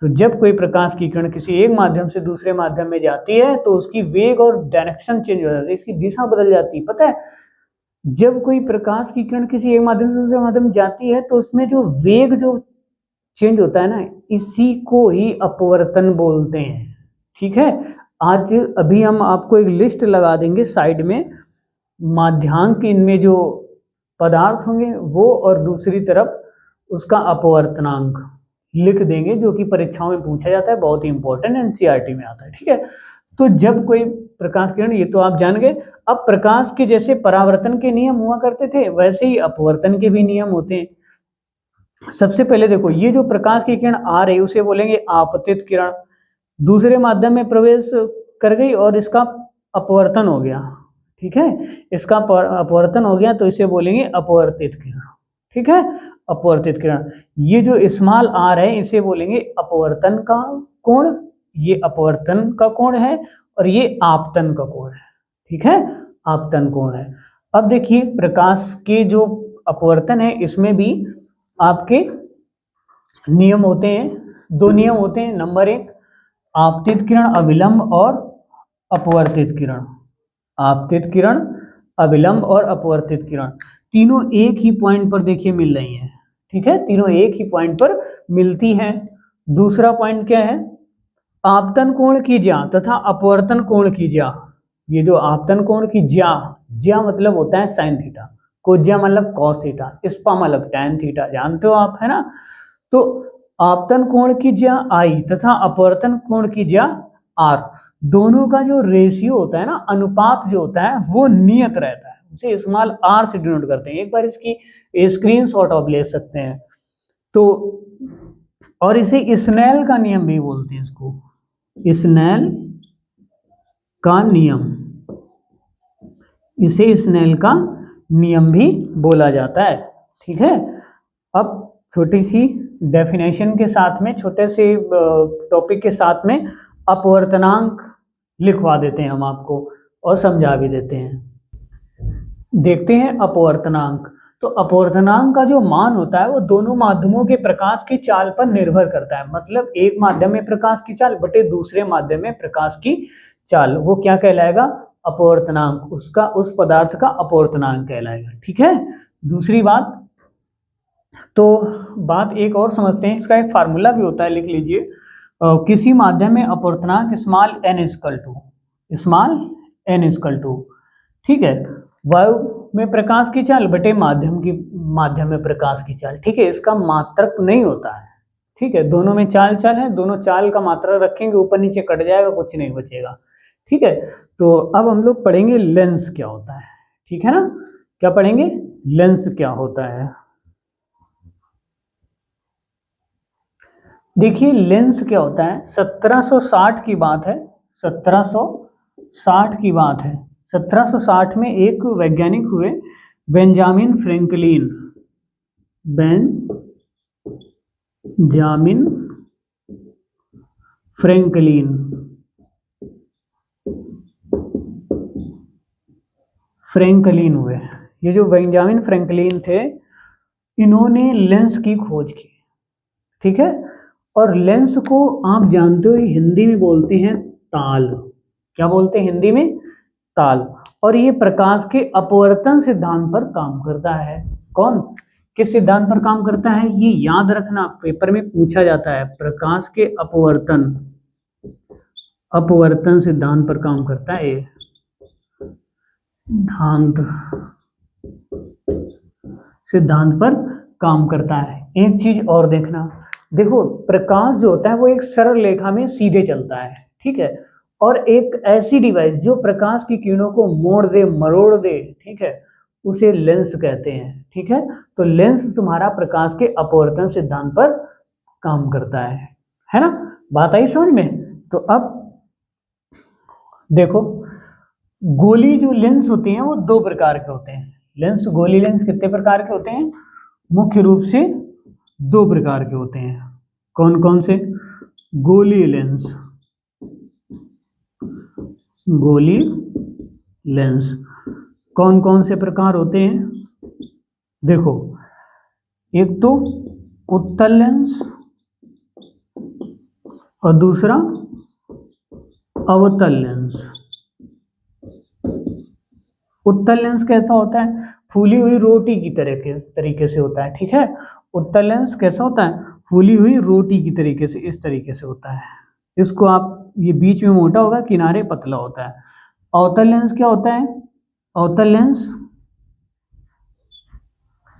Speaker 1: तो जब कोई प्रकाश की किरण किसी एक माध्यम से दूसरे माध्यम में जाती है तो उसकी वेग और डायरेक्शन चेंज हो जाती है, इसकी दिशा बदल जाती है। पता है, जब कोई प्रकाश की किरण किसी एक माध्यम से दूसरे माध्यम में जाती है तो उसमें जो वेग जो चेंज होता है ना, इसी को ही अपवर्तन बोलते हैं, ठीक है। आज अभी हम आपको एक लिस्ट लगा देंगे साइड में, माध्यांक इनमें जो पदार्थ होंगे वो, और दूसरी तरफ उसका अपवर्तनांक लिख देंगे, जो कि परीक्षाओं में पूछा जाता है, बहुत ही इंपॉर्टेंट, एनसीईआरटी में आता है, ठीक है। तो जब कोई प्रकाश किरण, ये तो आप जान गए। अब प्रकाश के जैसे परावर्तन के नियम हुआ करते थे वैसे ही अपवर्तन के भी नियम होते हैं। सबसे पहले देखो, ये जो प्रकाश की किरण आ रही है उसे बोलेंगे आपतित किरण। दूसरे माध्यम में प्रवेश कर गई और इसका अपवर्तन हो गया, ठीक है, इसका अपवर्तन हो गया तो इसे बोलेंगे अपवर्तित किरण, ठीक है, अपवर्तित किरण। ये जो स्मॉल आर है इसे बोलेंगे अपवर्तन का कोण, ये अपवर्तन का कोण है, और ये आपतन का कोण है, ठीक है, आपतन कोण है। अब देखिए, प्रकाश के जो अपवर्तन है इसमें भी आपके नियम होते हैं, दो नियम होते हैं। नंबर एक, आपतित किरण अविलंब और अपवर्तित किरण। आपतित किरण, अविलंब और अपवर्तित किरण तीनों एक ही पॉइंट पर देखिए मिल रही हैं, ठीक है, तीनों एक ही पॉइंट पर मिलती हैं। दूसरा पॉइंट क्या है? आपतन कोण की ज्या तथा अपवर्तन कोण की ज्या। ये जो आपतन कोण की ज्या, ज्या मतलब होता है साइन थीटा, कोज्या मतलब कॉस थीटा, स्पा मतलब टैन थीटा, जानते हो आप, है ना। तो आपतन कोण की ज्या आई तथा अपवर्तन कोण की ज्या आर, दोनों का जो रेशियो होता है ना, अनुपात जो होता है वो नियत रहता है, उसे स्मॉल आर से डिनोट करते हैं। एक बार इसकी स्क्रीनशॉट आप ले सकते हैं। तो और इसे स्नेल का नियम भी बोलते हैं, इसको स्नेल का नियम, इसे स्नेल का नियम भी बोला जाता है, ठीक है। अब छोटी सी डेफिनेशन के साथ में, छोटे से टॉपिक के साथ में अपवर्तनांक लिखवा देते हैं हम आपको और समझा भी देते हैं। देखते हैं अपवर्तनांक। तो अपवर्तनांक का जो मान होता है वो दोनों माध्यमों के प्रकाश की चाल पर निर्भर करता है। मतलब एक माध्यम में प्रकाश की चाल बटे दूसरे माध्यम में प्रकाश की चाल, वो क्या कहलाएगा? अपवर्तनांक, उसका, उस पदार्थ का अपवर्तनांक कहलाएगा, ठीक है। दूसरी बात, तो बात एक और समझते हैं, इसका एक फार्मूला भी होता है, लिख लीजिए। किसी माध्यम में अपवर्तनांक small n is equal to, small n is equal to, ठीक है, वायु में प्रकाश की चाल बटे माध्यम में प्रकाश की चाल, ठीक है। इसका मात्रक नहीं होता है, ठीक है, दोनों में चाल चाल है, दोनों चाल का मात्रा रखेंगे, ऊपर नीचे कट जाएगा, कुछ नहीं बचेगा, ठीक है। तो अब हम लोग पढ़ेंगे लेंस क्या होता है, ठीक है ना। क्या पढ़ेंगे? लेंस क्या होता है। देखिए लेंस क्या होता है, 1760 की बात है, 1760 की बात है। 1760 में एक वैज्ञानिक हुए, Benjamin Franklin, Benjamin Franklin, Franklin हुए। ये जो बेंजामिन फ्रैंकलिन थे, इन्होंने लेंस की खोज की, ठीक है। और लेंस को आप जानते हो हिंदी में बोलते हैं ताल, क्या बोलते हैं हिंदी में? ताल। और ये प्रकाश के अपवर्तन सिद्धांत पर काम करता है। कौन किस सिद्धांत पर काम करता है? ये याद रखना, पेपर में पूछा जाता है। प्रकाश के अपवर्तन सिद्धांत पर काम करता है ये सिद्धांत पर काम करता है। एक चीज और देखना, देखो प्रकाश जो होता है वो एक सरल रेखा में सीधे चलता है, ठीक है। और एक ऐसी डिवाइस जो प्रकाश की किरणों को मोड़ दे, मरोड़ दे, ठीक है, उसे लेंस कहते हैं, ठीक है। तो लेंस तुम्हारा प्रकाश के अपवर्तन सिद्धांत पर काम करता है ना? बात आई समझ में? तो अब देखो, गोली जो लेंस होते हैं वो दो प्रकार के होते हैं। लेंस, गोली लेंस कितने प्रकार के होते हैं? मुख्य रूप से दो प्रकार के होते हैं। कौन कौन से? गोली लेंस, गोली लेंस कौन कौन से प्रकार होते हैं? देखो, एक तो उत्तल लेंस और दूसरा अवतल लेंस। उत्तल लेंस कैसा होता है? फूली हुई रोटी की तरीके से होता है, ठीक है। उत्तल लेंस कैसा होता है? फूली हुई रोटी की तरीके से, इस तरीके से होता है। इसको आप, ये बीच में मोटा होगा, किनारे पतला होता है। अवतल लेंस क्या होता है? अवतल लेंस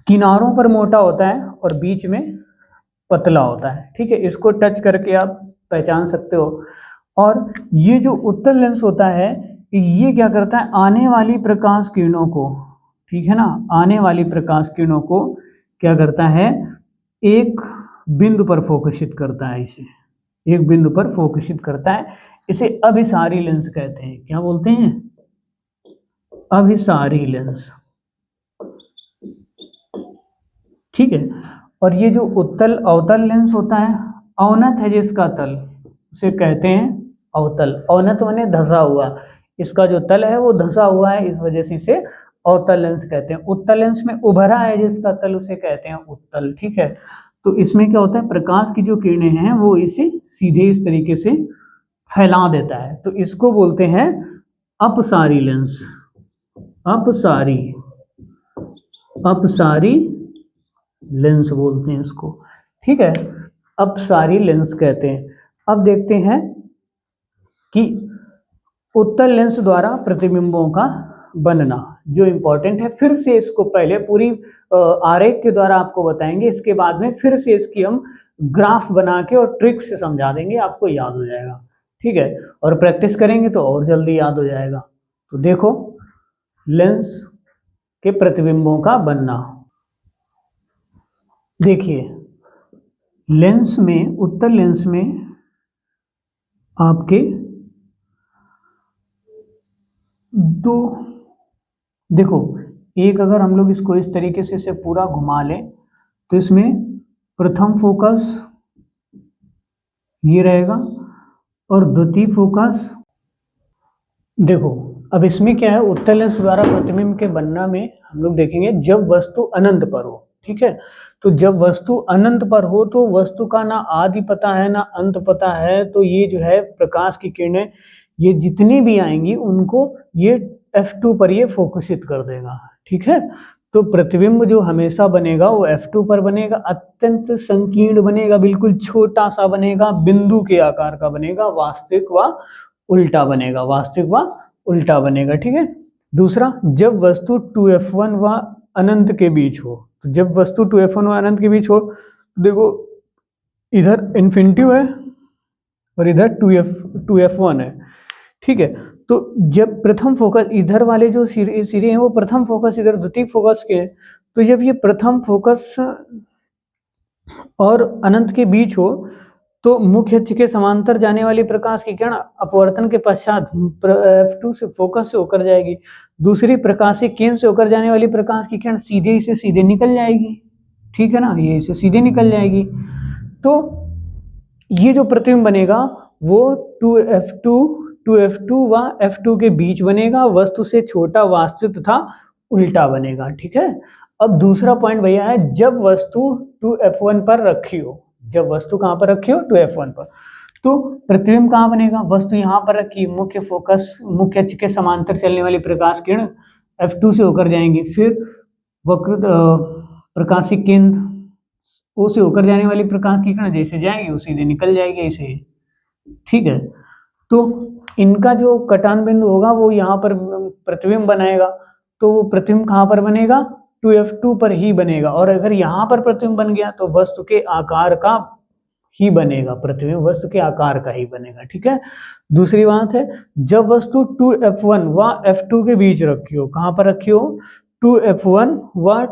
Speaker 1: किनारों पर मोटा होता है और बीच में पतला होता है, ठीक है। इसको टच करके आप पहचान सकते हो। और ये जो उत्तल लेंस होता है, ये क्या करता है? आने वाली प्रकाश किरणों को, ठीक है ना, आने वाली प्रकाश किरणों को क्या करता है? एक बिंदु पर फोकसित करता है। इसे एक बिंदु पर फोकसित करता है। इसे अभिसारी लेंस कहते हैं। क्या बोलते हैं? अभिसारी लेंस, ठीक है। और ये जो उत्तल अवतल लेंस होता है, अवनत है जिसका तल, उसे कहते हैं अवतल। अवनत माने धंसा हुआ, इसका जो तल है वो धंसा हुआ है, इस वजह से इसे अवतल लेंस कहते हैं। उत्तल लेंस में उभरा है जिसका तल, उसे कहते हैं उत्तल, ठीक है। तो इसमें क्या होता है? प्रकाश की जो किरणें हैं वो इसे सीधे इस तरीके से फैला देता है, तो इसको बोलते हैं अपसारी लेंस। अपसारी अपसारी लेंस बोलते हैं इसको, ठीक है। अपसारी लेंस कहते हैं। अब देखते हैं कि उत्तल लेंस द्वारा प्रतिबिंबों का बनना जो इंपॉर्टेंट है। फिर से इसको पहले पूरी आरेख के द्वारा आपको बताएंगे, इसके बाद में फिर से इसकी हम ग्राफ बना के और ट्रिक से समझा देंगे, आपको याद हो जाएगा, ठीक है। और प्रैक्टिस करेंगे तो और जल्दी याद हो जाएगा। तो देखो, लेंस के प्रतिबिंबों का बनना। देखिए, लेंस में, उत्तल लेंस में आपके दो, देखो, एक अगर हम लोग इसको इस तरीके से इसे पूरा घुमा लें तो इसमें प्रथम फोकस ये रहेगा और द्वितीय फोकस, देखो अब इसमें क्या है, उत्तल लेंस द्वारा प्रतिबिंब के बनना में हम लोग देखेंगे जब वस्तु अनंत पर हो, ठीक है। तो जब वस्तु अनंत पर हो तो वस्तु का ना आदि पता है ना अंत पता है, तो ये जो है प्रकाश की किरणें ये जितनी भी आएंगी उनको ये F2 पर ये फोकसित कर देगा, ठीक है। तो प्रतिबिंब जो हमेशा बनेगा वो F2 पर बनेगा, अत्यंत संकीर्ण बनेगा, बिल्कुल छोटा सा बनेगा, बिंदु के आकार का बनेगा, वास्तविक व उल्टा बनेगा, वास्तविक व उल्टा बनेगा, ठीक है। दूसरा, जब वस्तु 2F1 व अनंत के बीच हो, तो जब वस्तु 2F1 व अनंत के बीच हो, देखो इधर इन्फिनिटिव है और इधर 2F1 है, ठीक है। तो जब प्रथम फोकस इधर वाले जो सिरे हैं वो प्रथम फोकस इधर द्वितीय फोकस के, तो जब ये प्रथम फोकस और अनंत के बीच हो तो मुख्य अक्ष के समांतर जाने वाली प्रकाश की किरण अपवर्तन के पश्चात F2 से फोकस से होकर जाएगी, दूसरी प्रकाशीय केंद्र से होकर जाने वाली प्रकाश की किरण सीधे इसे सीधे निकल जाएगी, ठीक है ना, ये इसे सीधे निकल जाएगी। तो ये जो प्रतिबिंब बनेगा वो 2F2 व F2 के बीच बनेगा, वस्तु से छोटा, वास्तविक तथा उल्टा बनेगा, ठीक है। अब दूसरा पॉइंट भैया है, जब वस्तु 2F1 पर रखी हो, जब वस्तु कहां पर रखी हो 2F1 पर, तो प्रतिबिंब कहाँ बनेगा, वस्तु यहाँ पर रखी, मुख्य फोकस, मुख्य अक्ष के समांतर चलने वाली प्रकाश किरण F2 से होकर जाएंगी, फिर वक्र प्रकाशिक केंद्र O से होकर जाने वाली प्रकाश की किरण जैसे जाएगी वो सीधे निकल जाएगी ऐसे, ठीक है। तो इनका जो कटान बिंदु होगा वो यहाँ पर प्रतिबिंब बनाएगा, तो वो प्रतिबिंब कहाँ पर बनेगा, 2F2 पर ही बनेगा। और अगर यहाँ पर प्रतिबिंब बन गया तो वस्तु के आकार का ही बनेगा, प्रतिबिंब वस्तु के आकार का ही बनेगा, ठीक है। दूसरी बात है, जब वस्तु 2F1 व F2 के बीच रखी हो, कहाँ पर रखी हो, 2F1 व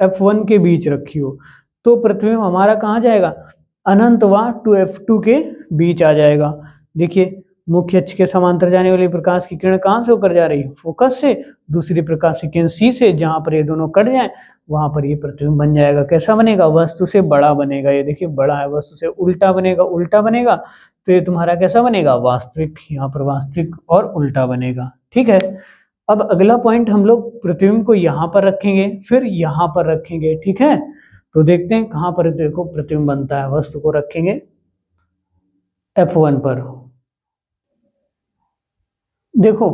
Speaker 1: F1 के बीच रखी हो, तो प्रतिबिंब हमारा कहाँ जाएगा, अनंत व 2F2 के बीच आ जाएगा। देखिए मुख्य अक्ष के समांतर जाने वाली प्रकाश की किरण कहाँ से होकर जा रही है, फोकस से, दूसरी प्रकाश की किरण C से, जहां पर ये दोनों कट जाए वहां पर ये प्रतिबिंब बन जाएगा। कैसा बनेगा, वस्तु से बड़ा बनेगा, ये देखिए बड़ा है, वस्तु से उल्टा बनेगा, उल्टा बनेगा तो ये तुम्हारा कैसा बनेगा, वास्तविक, यहाँ पर वास्तविक और उल्टा बनेगा, ठीक है। अब अगला पॉइंट हम लोग प्रतिबिंब को यहाँ पर रखेंगे, फिर यहाँ पर रखेंगे, ठीक है। तो देखते हैं कहाँ पर देखो प्रतिबिंब बनता है, वस्तु को रखेंगे F1 पर, देखो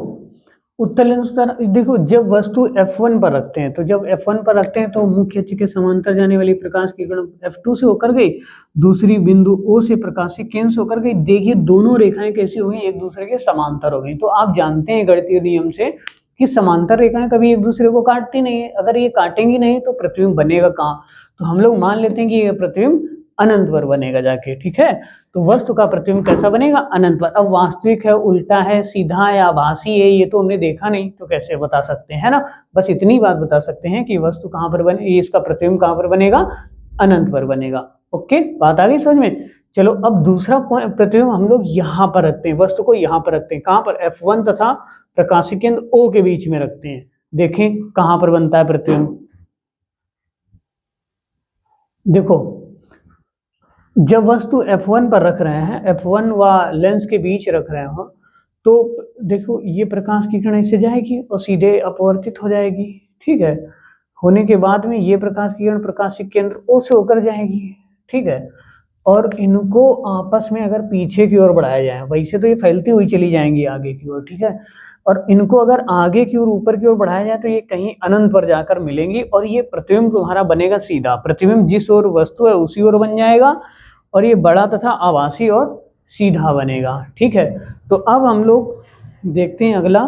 Speaker 1: उत्तल लेंस द्वारा, देखो जब वस्तु F1 पर रखते हैं, तो जब F1 पर रखते हैं तो मुख्य अक्ष के समांतर जाने वाली प्रकाश की किरण F2 से होकर गई, दूसरी बिंदु O से प्रकाशिक केंद्र से होकर गई। देखिए दोनों रेखाएं कैसी हो गई, एक दूसरे के समांतर हो गई। तो आप जानते हैं गणितीय नियम से कि समांतर रेखाएं कभी एक दूसरे को काटती नहीं है, अगर ये काटेंगी नहीं तो प्रतिबिंब बनेगा कहाँ, तो हम लोग मान लेते हैं कि ये प्रतिबिंब अनंत पर बनेगा जाके, ठीक है। तो वस्तु का प्रतिबिंब कैसा बनेगा, अनंत पर। अब वास्तविक है, उल्टा है, सीधा है, आभासी है, ये तो हमने देखा नहीं, तो कैसे बता सकते हैं, है ना। बस इतनी बात बता सकते हैं कि वस्तु कहाँ पर बने, इसका प्रतिबिंब कहाँ पर बनेगा, अनंत पर बनेगा। ओके, बात आ गई समझ में। चलो अब दूसरा प्रतिबिंब हम लोग यहाँ पर रखते हैं, वस्तु को यहाँ पर रखते हैं, कहाँ पर, F1 तथा प्रकाशिक केंद्र O के बीच में रखते हैं। देखें कहाँ पर बनता है प्रतिबिंब, देखो जब वस्तु F1 पर रख रहे हैं, F1 व लेंस के बीच रख रहे हो, तो देखो ये प्रकाश की किरण इससे जाएगी और सीधे अपवर्तित हो जाएगी, ठीक है। होने के बाद में ये प्रकाश की किरण प्रकाशिक केंद्र O से होकर जाएगी, ठीक है। और इनको आपस में अगर पीछे की ओर बढ़ाया जाए, वैसे तो ये फैलती हुई चली जाएंगी आगे की ओर, ठीक है। और इनको अगर आगे की ओर, ऊपर की ओर बढ़ाया जाए तो ये कहीं अनंत पर जाकर मिलेंगी, और ये प्रतिबिंब तुम्हारा बनेगा सीधा, प्रतिबिंब जिस ओर वस्तु है उसी ओर बन जाएगा, और ये बड़ा तथा आभासी और सीधा बनेगा, ठीक है। तो अब हम लोग देखते हैं अगला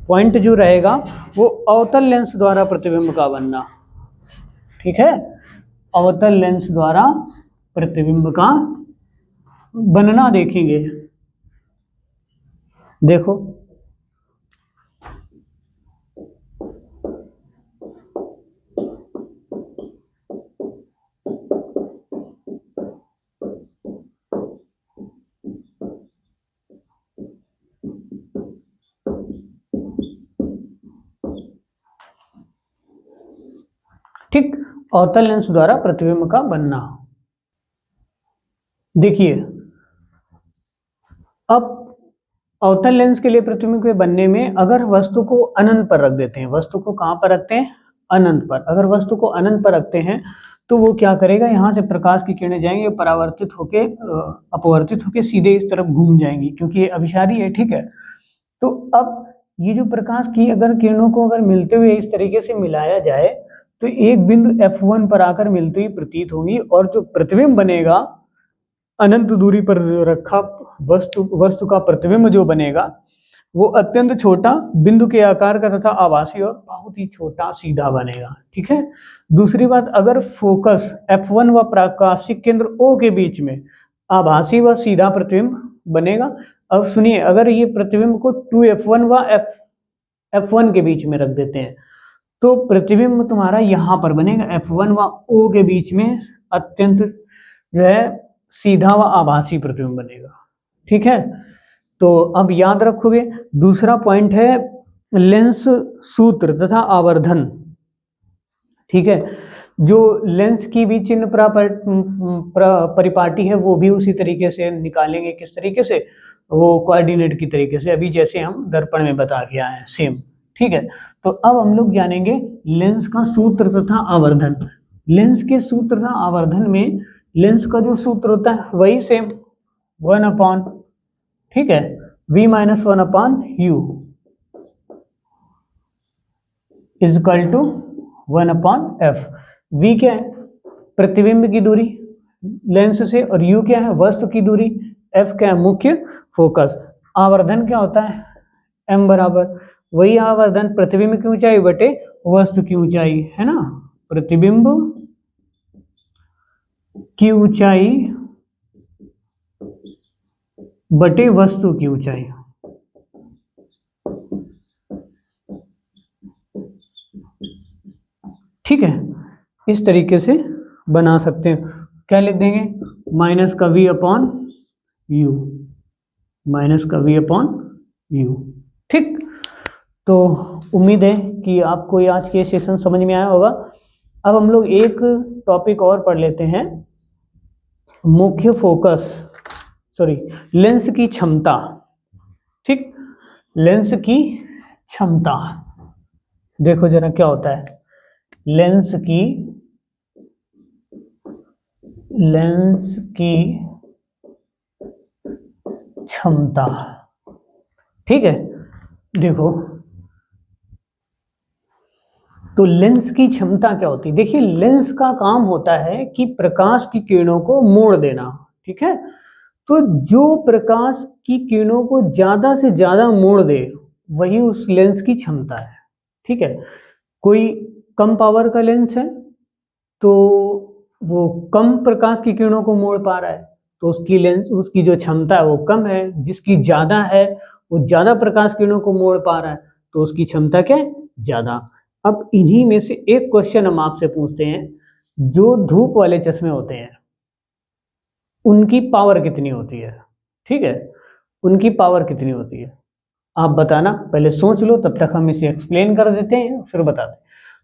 Speaker 1: पॉइंट जो रहेगा वो अवतल लेंस द्वारा प्रतिबिंब का बनना, ठीक है। अवतल लेंस द्वारा प्रतिबिंब का बनना देखेंगे। देखो ठीक, अवतल लेंस द्वारा प्रतिबिंब का बनना। देखिए अब अवतल लेंस के लिए प्रतिबिंब के बनने में अगर वस्तु को अनंत पर रख देते हैं, वस्तु को कहां पर रखते हैं, अनंत पर। अगर वस्तु को अनंत पर रखते हैं तो वो क्या करेगा, यहाँ से प्रकाश की किरणें जाएंगे, परावर्तित होके अपवर्तित होके सीधे इस तरफ घूम जाएंगी, क्योंकि ये अभिसारी है, ठीक है। तो अब ये जो प्रकाश की अगर किरणों को अगर मिलते हुए इस तरीके से मिलाया जाए तो एक बिंदु F1 पर आकर मिलती हुई प्रतीत होगी, और जो प्रतिबिंब बनेगा अनंत दूरी पर रखा वस्तु का प्रतिबिंब जो बनेगा वो अत्यंत छोटा, बिंदु के आकार का तथा आभासी और बहुत ही छोटा सीधा बनेगा, ठीक है। दूसरी बात, अगर फोकस F1 व प्रकाशिक केंद्र O के बीच में आभासी व सीधा प्रतिबिंब बनेगा। अब सुनिए, अगर ये प्रतिबिंब को 2F1 व F1 के बीच में रख देते हैं तो प्रतिबिंब तुम्हारा यहाँ पर बनेगा, F1 व O के बीच में अत्यंत जो है सीधा व आभासी प्रतिबिंब बनेगा, ठीक है। तो अब याद रखोगे। दूसरा पॉइंट है लेंस सूत्र तथा आवर्धन, ठीक है। जो लेंस की भी चिन्ह परिपाटी है वो भी उसी तरीके से निकालेंगे, किस तरीके से, वो कोऑर्डिनेट की तरीके से, अभी जैसे हम दर्पण में बता के आए हैं सेम, ठीक है। तो अब हम लोग जानेंगे लेंस का सूत्र तथा आवर्धन। लेंस के सूत्र तथा आवर्धन में लेंस का जो सूत्र होता है वही सेम, 1 अपॉन, ठीक है, v minus 1 upon u is equal to 1 upon F. v क्या है, प्रतिबिंब की दूरी लेंस से, और u क्या है, वस्तु की दूरी, f क्या है, मुख्य फोकस। आवर्धन क्या होता है, m बराबर वही आवर्धन प्रतिबिंब की ऊंचाई बटे वस्तु की ऊंचाई, है ना, प्रतिबिंब की ऊंचाई बटे वस्तु की ऊंचाई। ठीक है, इस तरीके से बना सकते हैं। क्या लिख देंगे, माइनस का v अपॉन यू, माइनस का v अपॉन यू। ठीक, तो उम्मीद है कि आपको ये आज के सेशन समझ में आया होगा। अब हम लोग एक टॉपिक और पढ़ लेते हैं, मुख्य फोकस, सॉरी, लेंस की क्षमता। ठीक, लेंस की क्षमता देखो जरा क्या होता है, लेंस की क्षमता। ठीक है, देखो तो लेंस की क्षमता क्या होती है। देखिए, लेंस का काम होता है कि प्रकाश की किरणों को मोड़ देना। ठीक है, तो जो प्रकाश की किरणों को ज्यादा से ज्यादा मोड़ दे वही उस लेंस की क्षमता है। ठीक है, कोई कम पावर का लेंस है तो वो कम प्रकाश की किरणों को मोड़ पा रहा है, तो उसकी लेंस, उसकी जो क्षमता है वो कम है। जिसकी ज्यादा है वो ज्यादा प्रकाश किरणों को मोड़ पा रहा है, तो उसकी क्षमता क्या है, ज्यादा। अब इन्हीं में से एक क्वेश्चन हम आपसे पूछते हैं, जो धूप वाले चश्मे होते हैं उनकी पावर कितनी होती है। ठीक है, उनकी पावर कितनी होती है, आप बताना। पहले सोच लो, तब तक हम इसे एक्सप्लेन कर देते हैं, फिर बताते हैं।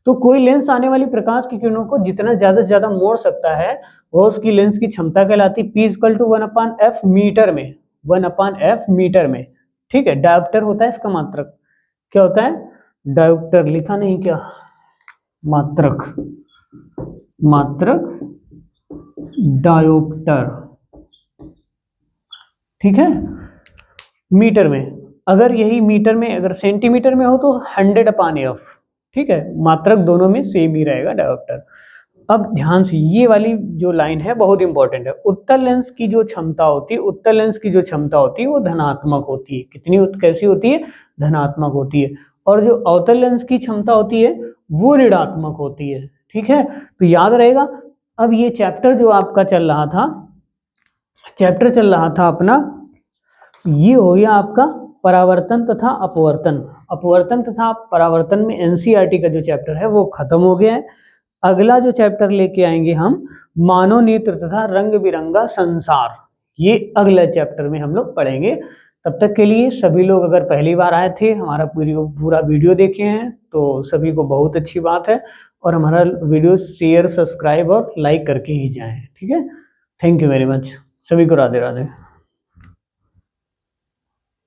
Speaker 1: तो कोई लेंस आने वाली प्रकाश की किरणों को जितना ज्यादा से ज्यादा मोड़ सकता है वो उसकी लेंस की क्षमता कहलाती है। P equal to 1 upon F metre में, 1 अपॉन एफ मीटर में। ठीक है, डायोप्टर होता है इसका मात्रक। क्या होता है, डायोप्टर, लिखा नहीं क्या, मात्रक, मात्रक डायोप्टर। ठीक है, मीटर में, अगर यही मीटर में, अगर सेंटीमीटर में हो तो 100 अपॉन एफ। ठीक है, मात्रक दोनों में सेम ही रहेगा डायोप्टर। अब ध्यान से, ये वाली जो लाइन है बहुत इंपॉर्टेंट है। उत्तल लेंस की जो क्षमता होती है, उत्तल लेंस की जो क्षमता होती है वो धनात्मक होती है। कितनी, कैसी होती है, धनात्मक होती है। और जो अवतल लेंस की क्षमता होती है वो ऋणात्मक होती है। ठीक है, तो याद रहेगा। अब ये चैप्टर जो आपका चल रहा था, चैप्टर चल रहा था अपना, ये हो गया आपका परावर्तन तथा अपवर्तन। अपवर्तन तथा परावर्तन में एनसीईआरटी का जो चैप्टर है वो खत्म हो गया है। अगला जो चैप्टर लेके आएंगे हम, मानव नेत्र तथा रंग बिरंगा संसार, ये अगला चैप्टर में हम लोग पढ़ेंगे। तब तक के लिए सभी लोग अगर पहली बार आए थे, हमारा पूरा वीडियो देखे हैं तो सभी को बहुत अच्छी बात है, और हमारा वीडियो शेयर, सब्सक्राइब और लाइक करके ही जाएं। ठीक है, थैंक यू वेरी मच, सभी को राधे राधे।